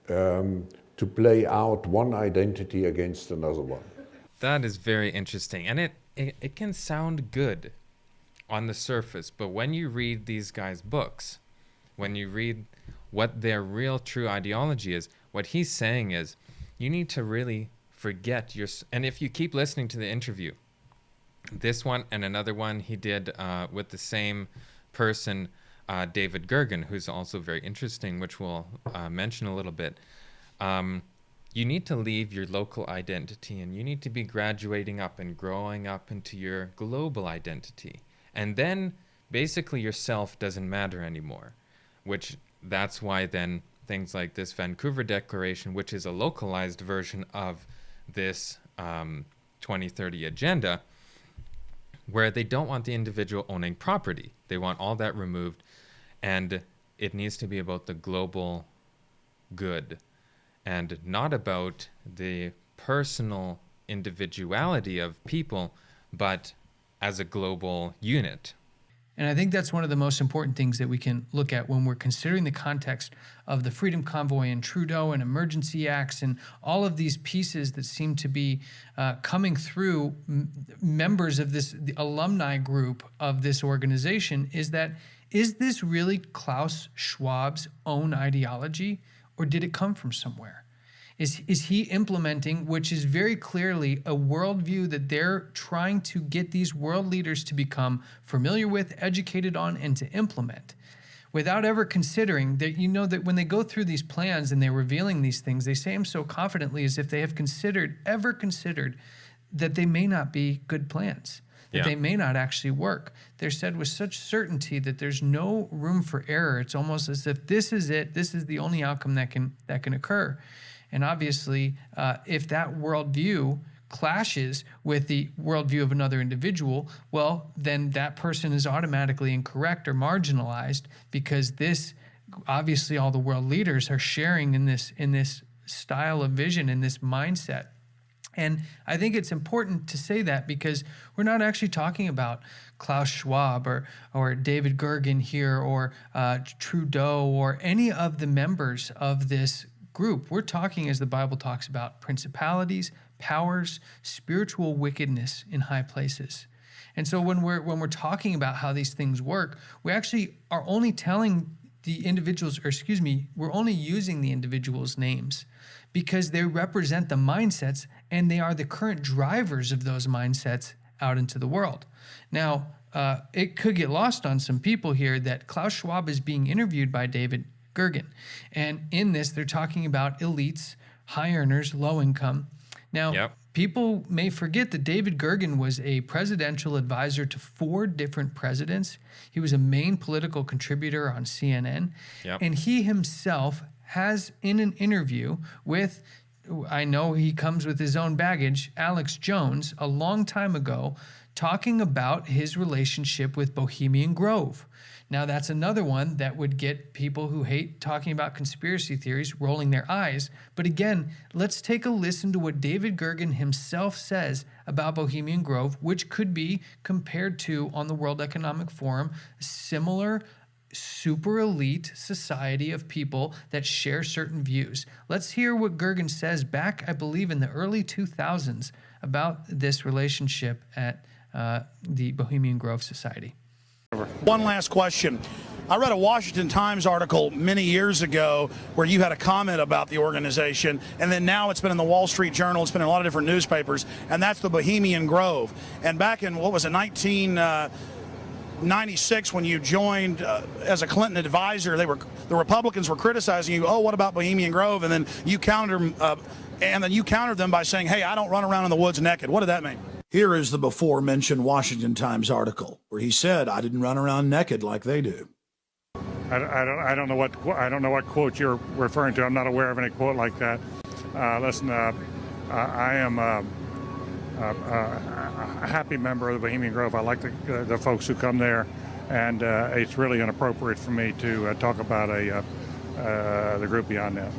to play out one identity against another one. That is very interesting. And it can sound good on the surface, but when you read these guys' books, when you read what their real true ideology is, what he's saying is you need to really forget and if you keep listening to the interview, this one and another one he did with the same person, David Gergen, who's also very interesting, which we'll mention a little bit. You need to leave your local identity and you need to be graduating up and growing up into your global identity. And then basically yourself doesn't matter anymore, which that's why then things like this Vancouver Declaration, which is a localized version of this 2030 agenda, where they don't want the individual owning property. They want all that removed, and it needs to be about the global good and not about the personal individuality of people, but as a global unit. And I think that's one of the most important things that we can look at when we're considering the context of the Freedom Convoy and Trudeau and emergency acts and all of these pieces that seem to be coming through members of the alumni group of this organization, is this really Klaus Schwab's own ideology, or did it come from somewhere? Is he implementing, which is very clearly a worldview that they're trying to get these world leaders to become familiar with, educated on, and to implement, without ever considering that, that when they go through these plans and they're revealing these things, they say them so confidently as if they have ever considered that they may not be good plans, that they may not actually work. They're said with such certainty that there's no room for error. It's almost as if this is it, this is the only outcome that can occur. And obviously, if that worldview clashes with the worldview of another individual, well, then that person is automatically incorrect or marginalized, because this, obviously, all the world leaders are sharing in this style of vision, in this mindset. And I think it's important to say that, because we're not actually talking about Klaus Schwab or David Gergen here, or Trudeau, or any of the members of this group. We're talking, as the Bible talks about, principalities, powers, spiritual wickedness in high places. And so when we're talking about how these things work, we actually are only telling the individuals, we're only using the individuals' names, because they represent the mindsets and they are the current drivers of those mindsets out into the world. Now, it could get lost on some people here that Klaus Schwab is being interviewed by David Gergen. And in this, they're talking about elites, high earners, low income. Now, People may forget that David Gergen was a presidential advisor to 4 different presidents. He was a main political contributor on CNN. Yep. And he himself has, in an interview with, I know he comes with his own baggage, Alex Jones, a long time ago, talking about his relationship with Bohemian Grove. Now, that's another one that would get people who hate talking about conspiracy theories rolling their eyes. But again, let's take a listen to what David Gergen himself says about Bohemian Grove, which could be compared to, on the World Economic Forum, a similar super elite society of people that share certain views. Let's hear what Gergen says back, I believe, in the early 2000s about this relationship at the Bohemian Grove Society. One last question. I read a Washington Times article many years ago where you had a comment about the organization, and then now it's been in the Wall Street Journal, it's been in a lot of different newspapers, and that's the Bohemian Grove. And back in, 1996, when you joined as a Clinton advisor, the Republicans were criticizing you, oh, what about Bohemian Grove? And then you countered them by saying, hey, I don't run around in the woods naked. What did that mean? Here is the before-mentioned Washington Times article where he said, I didn't run around naked like they do. I don't know what quote you're referring to. I'm not aware of any quote like that. Listen, I am a happy member of the Bohemian Grove. I like the folks who come there, and it's really inappropriate for me to talk about the group beyond that.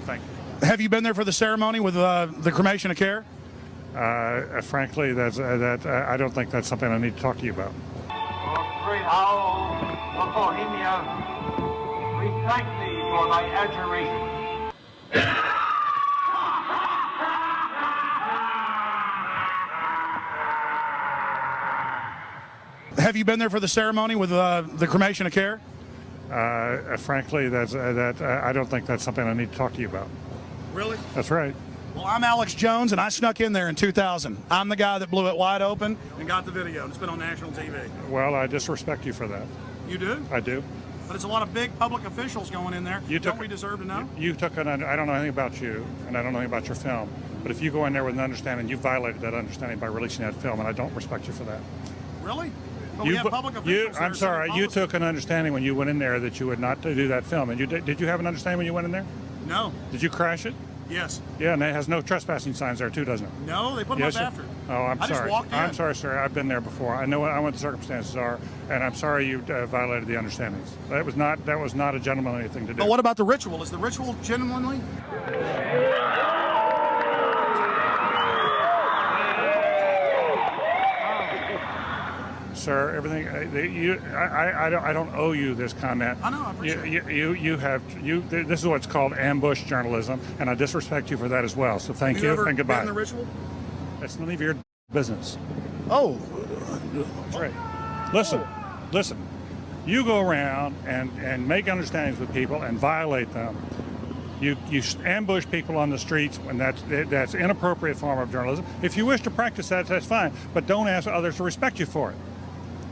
Thank you. Have you been there for the ceremony with the cremation of care? Frankly, I don't think that's something I need to talk to you about. Great owl of Bohemia, we thank thee for thy adjuration. Have you been there for the ceremony with the cremation of care? Frankly, I don't think that's something I need to talk to you about. Really? That's right. Well, I'm Alex Jones, and I snuck in there in 2000. I'm the guy that blew it wide open and got the video. It's been on national TV. Well, I disrespect you for that. You do? I do. But it's a lot of big public officials going in there. Don't we deserve to know? I don't know anything about you, and I don't know anything about your film. But if you go in there with an understanding, you violated that understanding by releasing that film, and I don't respect you for that. Really? But we have public officials. I'm sorry. You took an understanding when you went in there that you would not do that film. And did you have an understanding when you went in there? No. Did you crash it? Yes. Yeah, and it has no trespassing signs there too, doesn't it? No, they put them up after. Oh, I'm sorry. Just walked in. I'm sorry, sir. I've been there before. I know what the circumstances are, and I'm sorry you violated the understandings. That was not a gentlemanly thing to do. But what about the ritual? Is the ritual gentlemanly? Sir, everything I don't owe you this comment. I know. I appreciate it. This is what's called ambush journalism, and I disrespect you for that as well. So thank you and goodbye. Have you ever been in the ritual? That's none of your business. Oh, that's right. Listen. You go around and make understandings with people and violate them. You ambush people on the streets, and that's inappropriate form of journalism. If you wish to practice that, that's fine, but don't ask others to respect you for it.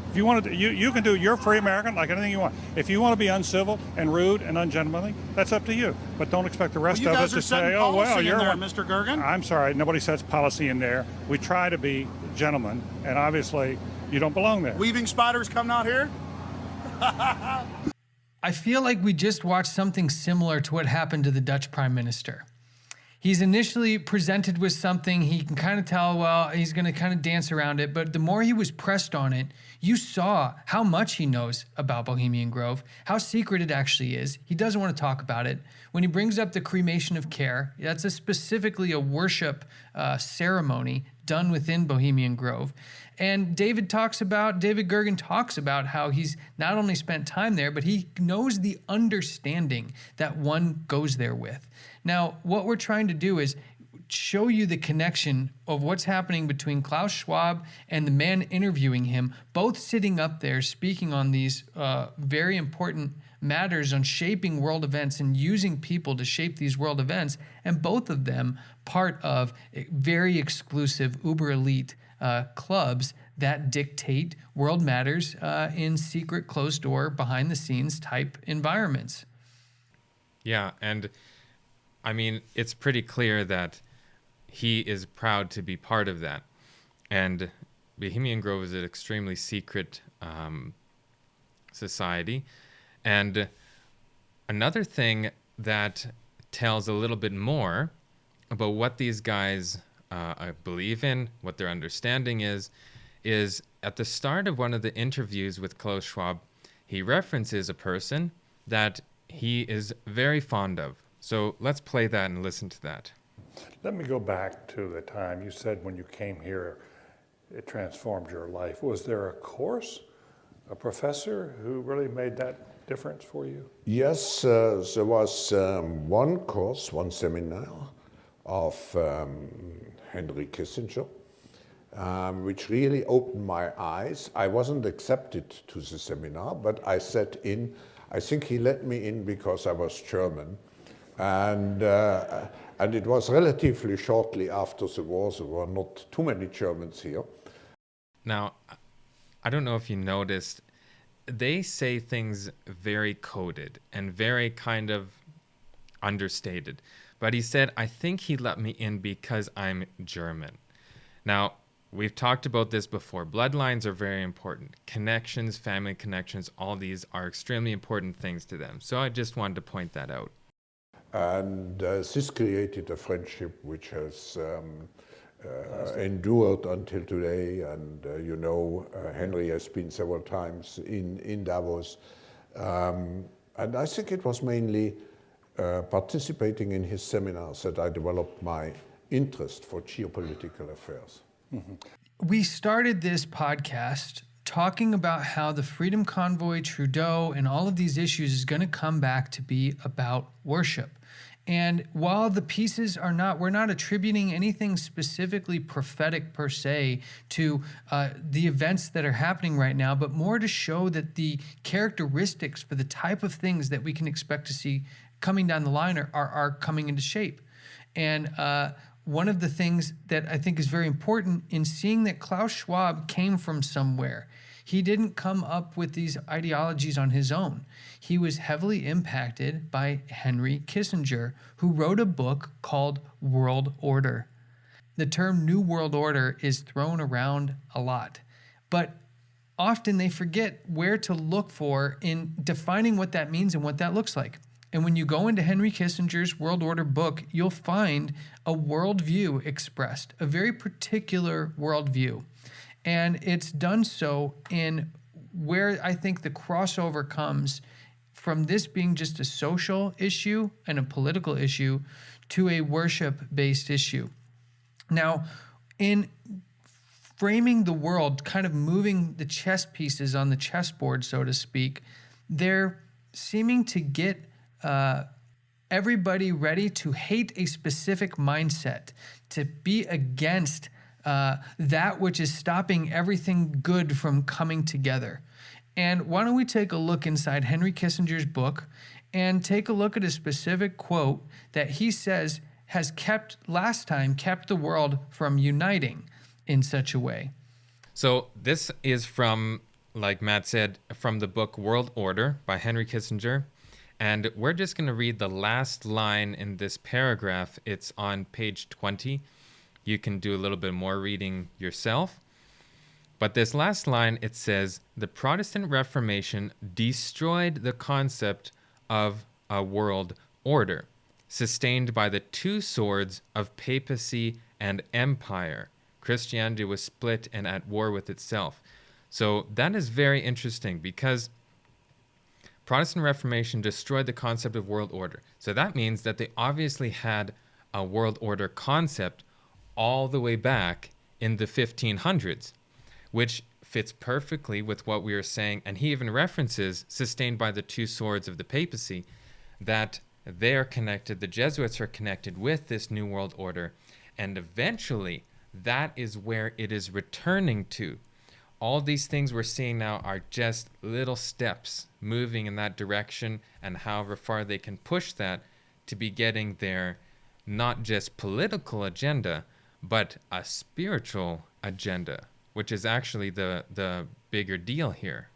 If you want to, you can do. You're a free American, like anything you want. If you want to be uncivil and rude and ungentlemanly, that's up to you. But don't expect the rest of us to say, "Oh, well, you're one." Mr. Gergen. I'm sorry, nobody sets policy in there. We try to be gentlemen, and obviously, you don't belong there. Weaving spiders come out here. I feel like we just watched something similar to what happened to the Dutch Prime Minister. He's initially presented with something, he can kind of tell, well, he's going to kind of dance around it, but the more he was pressed on it, you saw how much he knows about Bohemian Grove, how secret it actually is. He doesn't want to talk about it. When he brings up the cremation of care, that's specifically a worship ceremony done within Bohemian Grove. And David Gergen talks about how he's not only spent time there, but he knows the understanding that one goes there with. Now, what we're trying to do is show you the connection of what's happening between Klaus Schwab and the man interviewing him, both sitting up there speaking on these very important matters on shaping world events and using people to shape these world events, and both of them part of very exclusive, uber elite clubs that dictate world matters in secret, closed door, behind the scenes type he is proud to be part of that. And Bohemian Grove is an extremely secret society. And another thing that tells a little bit more about what these guys believe in, what their understanding is at the start of one of the interviews with Klaus Schwab, he references a person that he is very fond of. So let's play that and listen to that. Let me go back to the time you said when you came here, it transformed your life. Was there a course, a professor who really made that difference for you? Yes, there was one course, one seminar of Henry Kissinger, which really opened my eyes. I wasn't accepted to the seminar, but I sat in. I think he let me in because I was German. And it was relatively shortly after the war. There were not too many Germans here. Now, I don't know if you noticed, they say things very coded and very kind of understated. But he said, I think he let me in because I'm German. Now, we've talked about this before. Bloodlines are very important. Connections, family connections, all these are extremely important things to them. So I just wanted to point that out. And this created a friendship which has endured until today. And Henry has been several times in Davos. And I think it was mainly participating in his seminars that I developed my interest for geopolitical affairs. Mm-hmm. We started this podcast talking about how the Freedom Convoy, Trudeau, and all of these issues is going to come back to be about worship. And while the pieces are not, we're not attributing anything specifically prophetic per se to the events that are happening right now, but more to show that the characteristics for the type of things that we can expect to see coming down the line are coming into shape. And one of the things that I think is very important in seeing that Klaus Schwab came from somewhere. He didn't come up with these ideologies on his own. He was heavily impacted by Henry Kissinger, who wrote a book called World Order. The term New World Order is thrown around a lot, but often they forget where to look for in defining what that means and what that looks like. And when you go into Henry Kissinger's World Order book, you'll find a worldview expressed, a very particular worldview. And it's done so in where I think the crossover comes from this being just a social issue and a political issue to a worship-based issue. Now, in framing the world, kind of moving the chess pieces on the chessboard, so to speak, they're seeming to get everybody ready to hate a specific mindset, to be against that which is stopping everything good from coming together. And why don't we take a look inside Henry Kissinger's book and take a look at a specific quote that he says has kept the world from uniting in such a way. So this is from, like Matt said, from the book World Order by Henry Kissinger. And we're just going to read the last line in this paragraph. It's on page 20. You can do a little bit more reading yourself. But this last line, it says, the Protestant Reformation destroyed the concept of a world order, sustained by the two swords of papacy and empire. Christianity was split and at war with itself. So that is very interesting because Protestant Reformation destroyed the concept of world order. So that means that they obviously had a world order concept all the way back in the 1500s, which fits perfectly with what we are saying. And he even references, sustained by the two swords of the papacy, that they are connected, the Jesuits are connected with this new world order. And eventually, that is where it is returning to. All these things we're seeing now are just little steps moving in that direction, and however far they can push that to be getting their not just political agenda, but a spiritual agenda, which is actually the bigger deal here.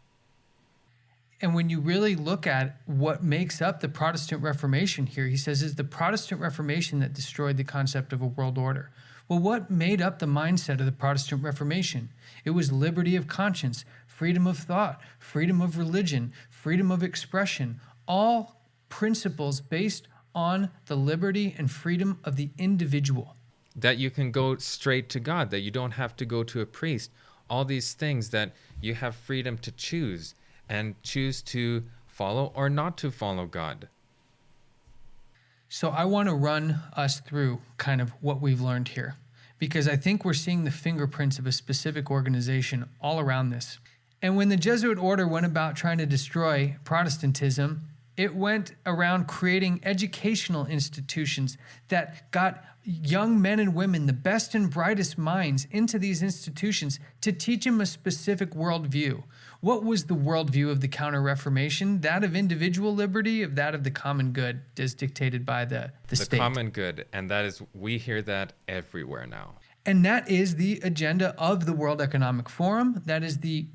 And when you really look at what makes up the Protestant Reformation here, he says, it's the Protestant Reformation that destroyed the concept of a world order. Well, what made up the mindset of the Protestant Reformation? It was liberty of conscience, freedom of thought, freedom of religion, freedom of expression, all principles based on the liberty and freedom of the individual. That you can go straight to God, that you don't have to go to a priest. All these things that you have freedom to choose and choose to follow or not to follow God. So I want to run us through kind of what we've learned here, because I think we're seeing the fingerprints of a specific organization all around this. And when the Jesuit order went about trying to destroy Protestantism, it went around creating educational institutions that got young men and women, the best and brightest minds, into these institutions to teach them a specific worldview. What was the worldview of the Counter-Reformation? That of individual liberty, of that of the common good, as dictated by the state. The common good, and that is, we hear that everywhere now. And that is the agenda of the World Economic Forum. That is the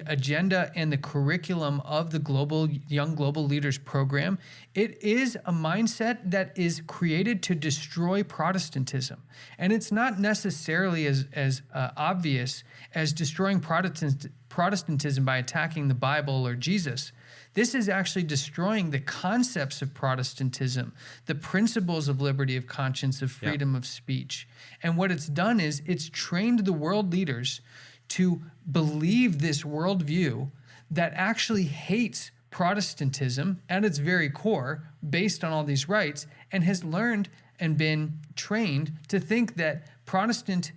agenda and the curriculum of the Young Global Leaders Program. It is a mindset that is created to destroy Protestantism. And it's not necessarily as obvious as destroying Protestantism by attacking the Bible or Jesus. This is actually destroying the concepts of Protestantism, the principles of liberty of conscience, of freedom of speech. And what it's done is it's trained the world leaders to believe this worldview that actually hates Protestantism at its very core, based on all these rights, and has learned and been trained to think that Protestant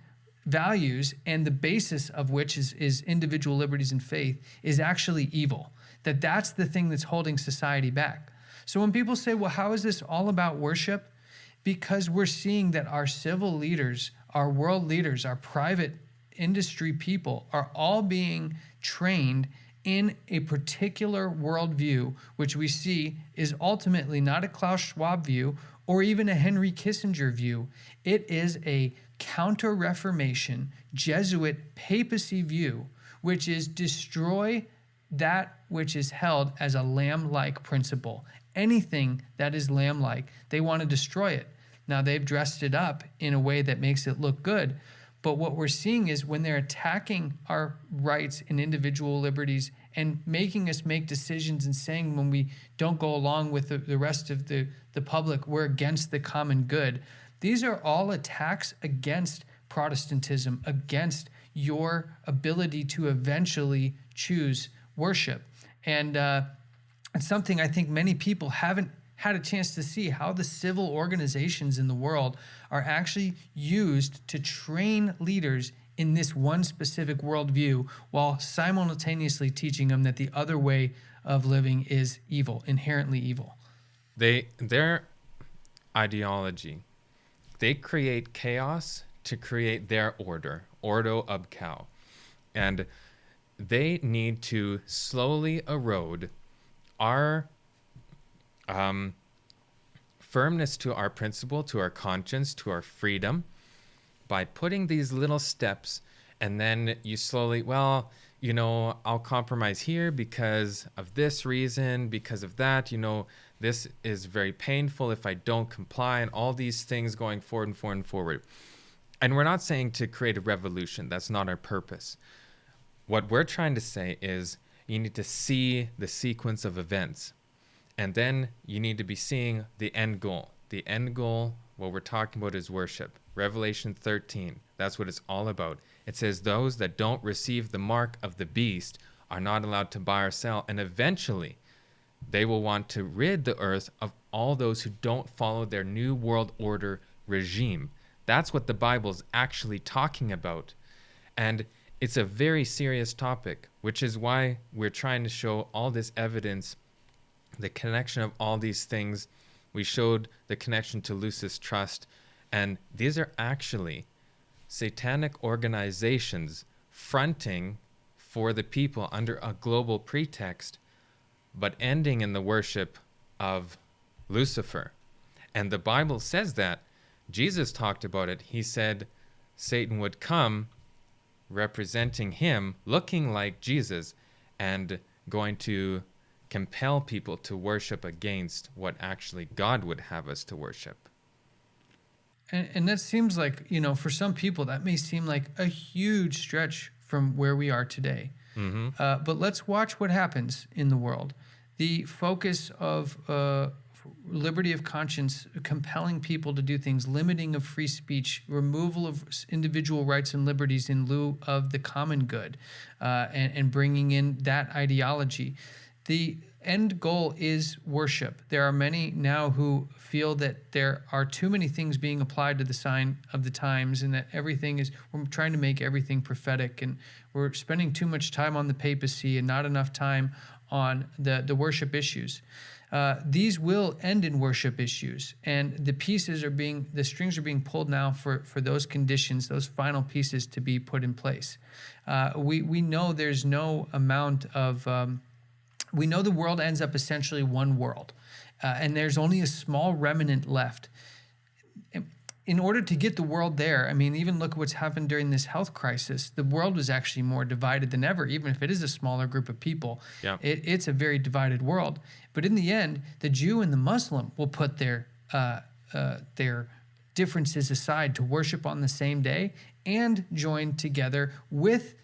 values, and the basis of which is individual liberties and faith, is actually evil. That's the thing that's holding society back. So when people say, well, how is this all about worship? Because we're seeing that our civil leaders, our world leaders, our private industry people are all being trained in a particular worldview, which we see is ultimately not a Klaus Schwab view or even a Henry Kissinger view. It is a counter-Reformation, Jesuit papacy view, which is destroy that which is held as a lamb-like principle. Anything that is lamb-like, they want to destroy it. Now, they've dressed it up in a way that makes it look good, but what we're seeing is when they're attacking our rights and individual liberties and making us make decisions and saying when we don't go along with the rest of the public, we're against the common good. These are all attacks against Protestantism, against your ability to eventually choose worship. And it's something I think many people haven't had a chance to see, how the civil organizations in the world are actually used to train leaders in this one specific worldview while simultaneously teaching them that the other way of living is evil, inherently evil. Their ideology, they create chaos to create their ordo ab chao. And they need to slowly erode our firmness to our principle, to our conscience, to our freedom, by putting these little steps, and then you slowly, well, you know, I'll compromise here because of this reason, because of that, you know, this is very painful if I don't comply, and all these things going forward and forward and forward. And we're not saying to create a revolution. That's not our purpose. What we're trying to say is you need to see the sequence of events. And then you need to be seeing the end goal. The end goal, what we're talking about, is worship. Revelation 13, that's what it's all about. It says those that don't receive the mark of the beast are not allowed to buy or sell. And eventually, they will want to rid the earth of all those who don't follow their new world order regime. That's what the Bible's actually talking about. And it's a very serious topic, which is why we're trying to show all this evidence, the connection of all these things. We showed the connection to Lucis Trust, and these are actually satanic organizations fronting for the people under a global pretext, but ending in the worship of Lucifer. And the Bible says that. Jesus talked about it. He said Satan would come representing him, looking like Jesus, and going to compel people to worship against what actually God would have us to worship. And that seems like, for some people, that may seem like a huge stretch from where we are today. But let's watch what happens in the world. The focus of liberty of conscience, compelling people to do things, limiting of free speech, removal of individual rights and liberties in lieu of the common good, and bringing in that ideology. The end goal is worship. There are many now who feel that there are too many things being applied to the sign of the times, and that we're trying to make everything prophetic, and we're spending too much time on the papacy and not enough time on the worship issues. These will end in worship issues, and the strings are being pulled now for those conditions, those final pieces to be put in place. We know there's no amount of, we know the world ends up essentially one world, and there's only a small remnant left. In order to get the world there, even look at what's happened during this health crisis. The world was actually more divided than ever, even if it is a smaller group of people. Yeah. It's a very divided world. But in the end, the Jew and the Muslim will put their differences aside to worship on the same day and join together with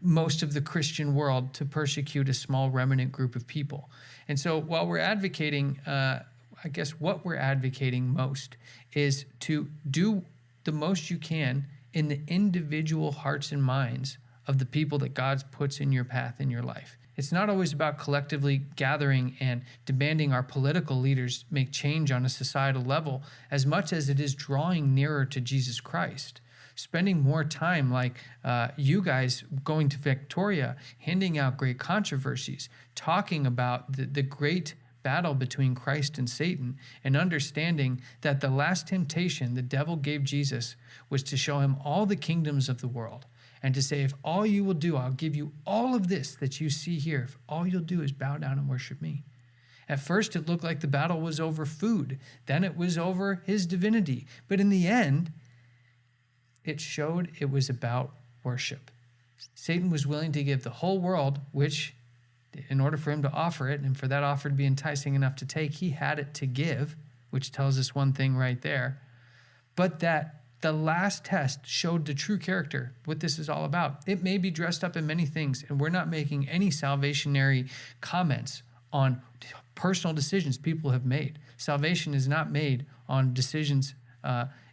most of the Christian world to persecute a small remnant group of people. And so while we're advocating, I guess what we're advocating most is to do the most you can in the individual hearts and minds of the people that God puts in your path in your life. It's not always about collectively gathering and demanding our political leaders make change on a societal level as much as it is drawing nearer to Jesus Christ. Spending more time like you guys going to Victoria, handing out great controversies, talking about the great battle between Christ and Satan, and understanding that the last temptation the devil gave Jesus was to show him all the kingdoms of the world and to say, if all you will do, I'll give you all of this that you see here. If all you'll do is bow down and worship me. At first, it looked like the battle was over food. Then it was over his divinity. But in the end, it showed it was about worship. Satan was willing to give the whole world, which in order for him to offer it, and for that offer to be enticing enough to take, he had it to give, which tells us one thing right there. But that the last test showed the true character, what this is all about. It may be dressed up in many things, and we're not making any salvationary comments on personal decisions people have made. Salvation is not made on decisions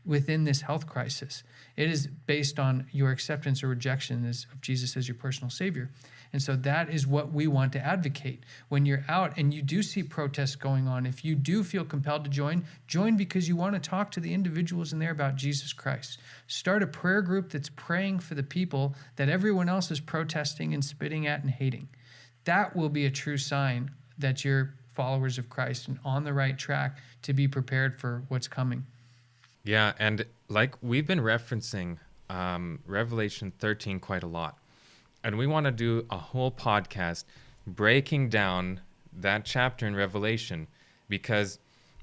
within this health crisis. It is based on your acceptance or rejection of Jesus as your personal Savior. And so that is what we want to advocate. When you're out and you do see protests going on, if you do feel compelled to join because you want to talk to the individuals in there about Jesus Christ. Start a prayer group that's praying for the people that everyone else is protesting and spitting at and hating. That will be a true sign that you're followers of Christ and on the right track to be prepared for what's coming. Yeah, and like we've been referencing Revelation 13 quite a lot. And we want to do a whole podcast breaking down that chapter in Revelation because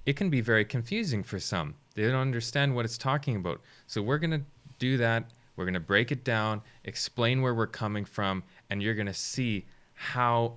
it can be very confusing for some. They don't understand what it's talking about. So we're going to do that. We're going to break it down, explain where we're coming from, and you're going to see how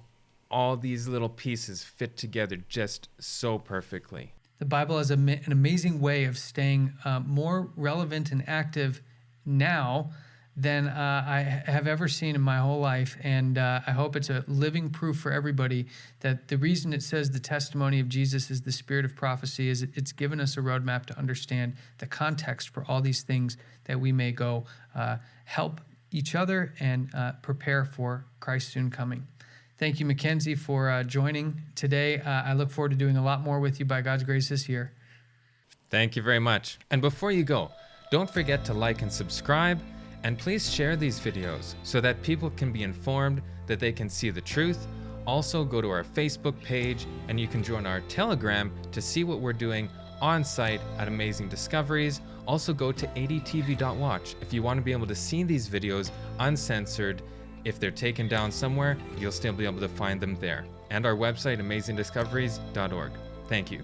all these little pieces fit together just so perfectly. The Bible has an amazing way of staying more relevant and active now than I have ever seen in my whole life. And I hope it's a living proof for everybody that the reason it says the testimony of Jesus is the spirit of prophecy is it's given us a roadmap to understand the context for all these things that we may go help each other and prepare for Christ's soon coming. Thank you, Mackenzie, for joining today. I look forward to doing a lot more with you by God's grace this year. Thank you very much. And before you go, don't forget to like and subscribe, and please share these videos so that people can be informed, that they can see the truth. Also, go to our Facebook page, and you can join our Telegram to see what we're doing on site at Amazing Discoveries. Also, go to adtv.watch if you want to be able to see these videos uncensored. If they're taken down somewhere, you'll still be able to find them there. And our website, amazingdiscoveries.org. Thank you.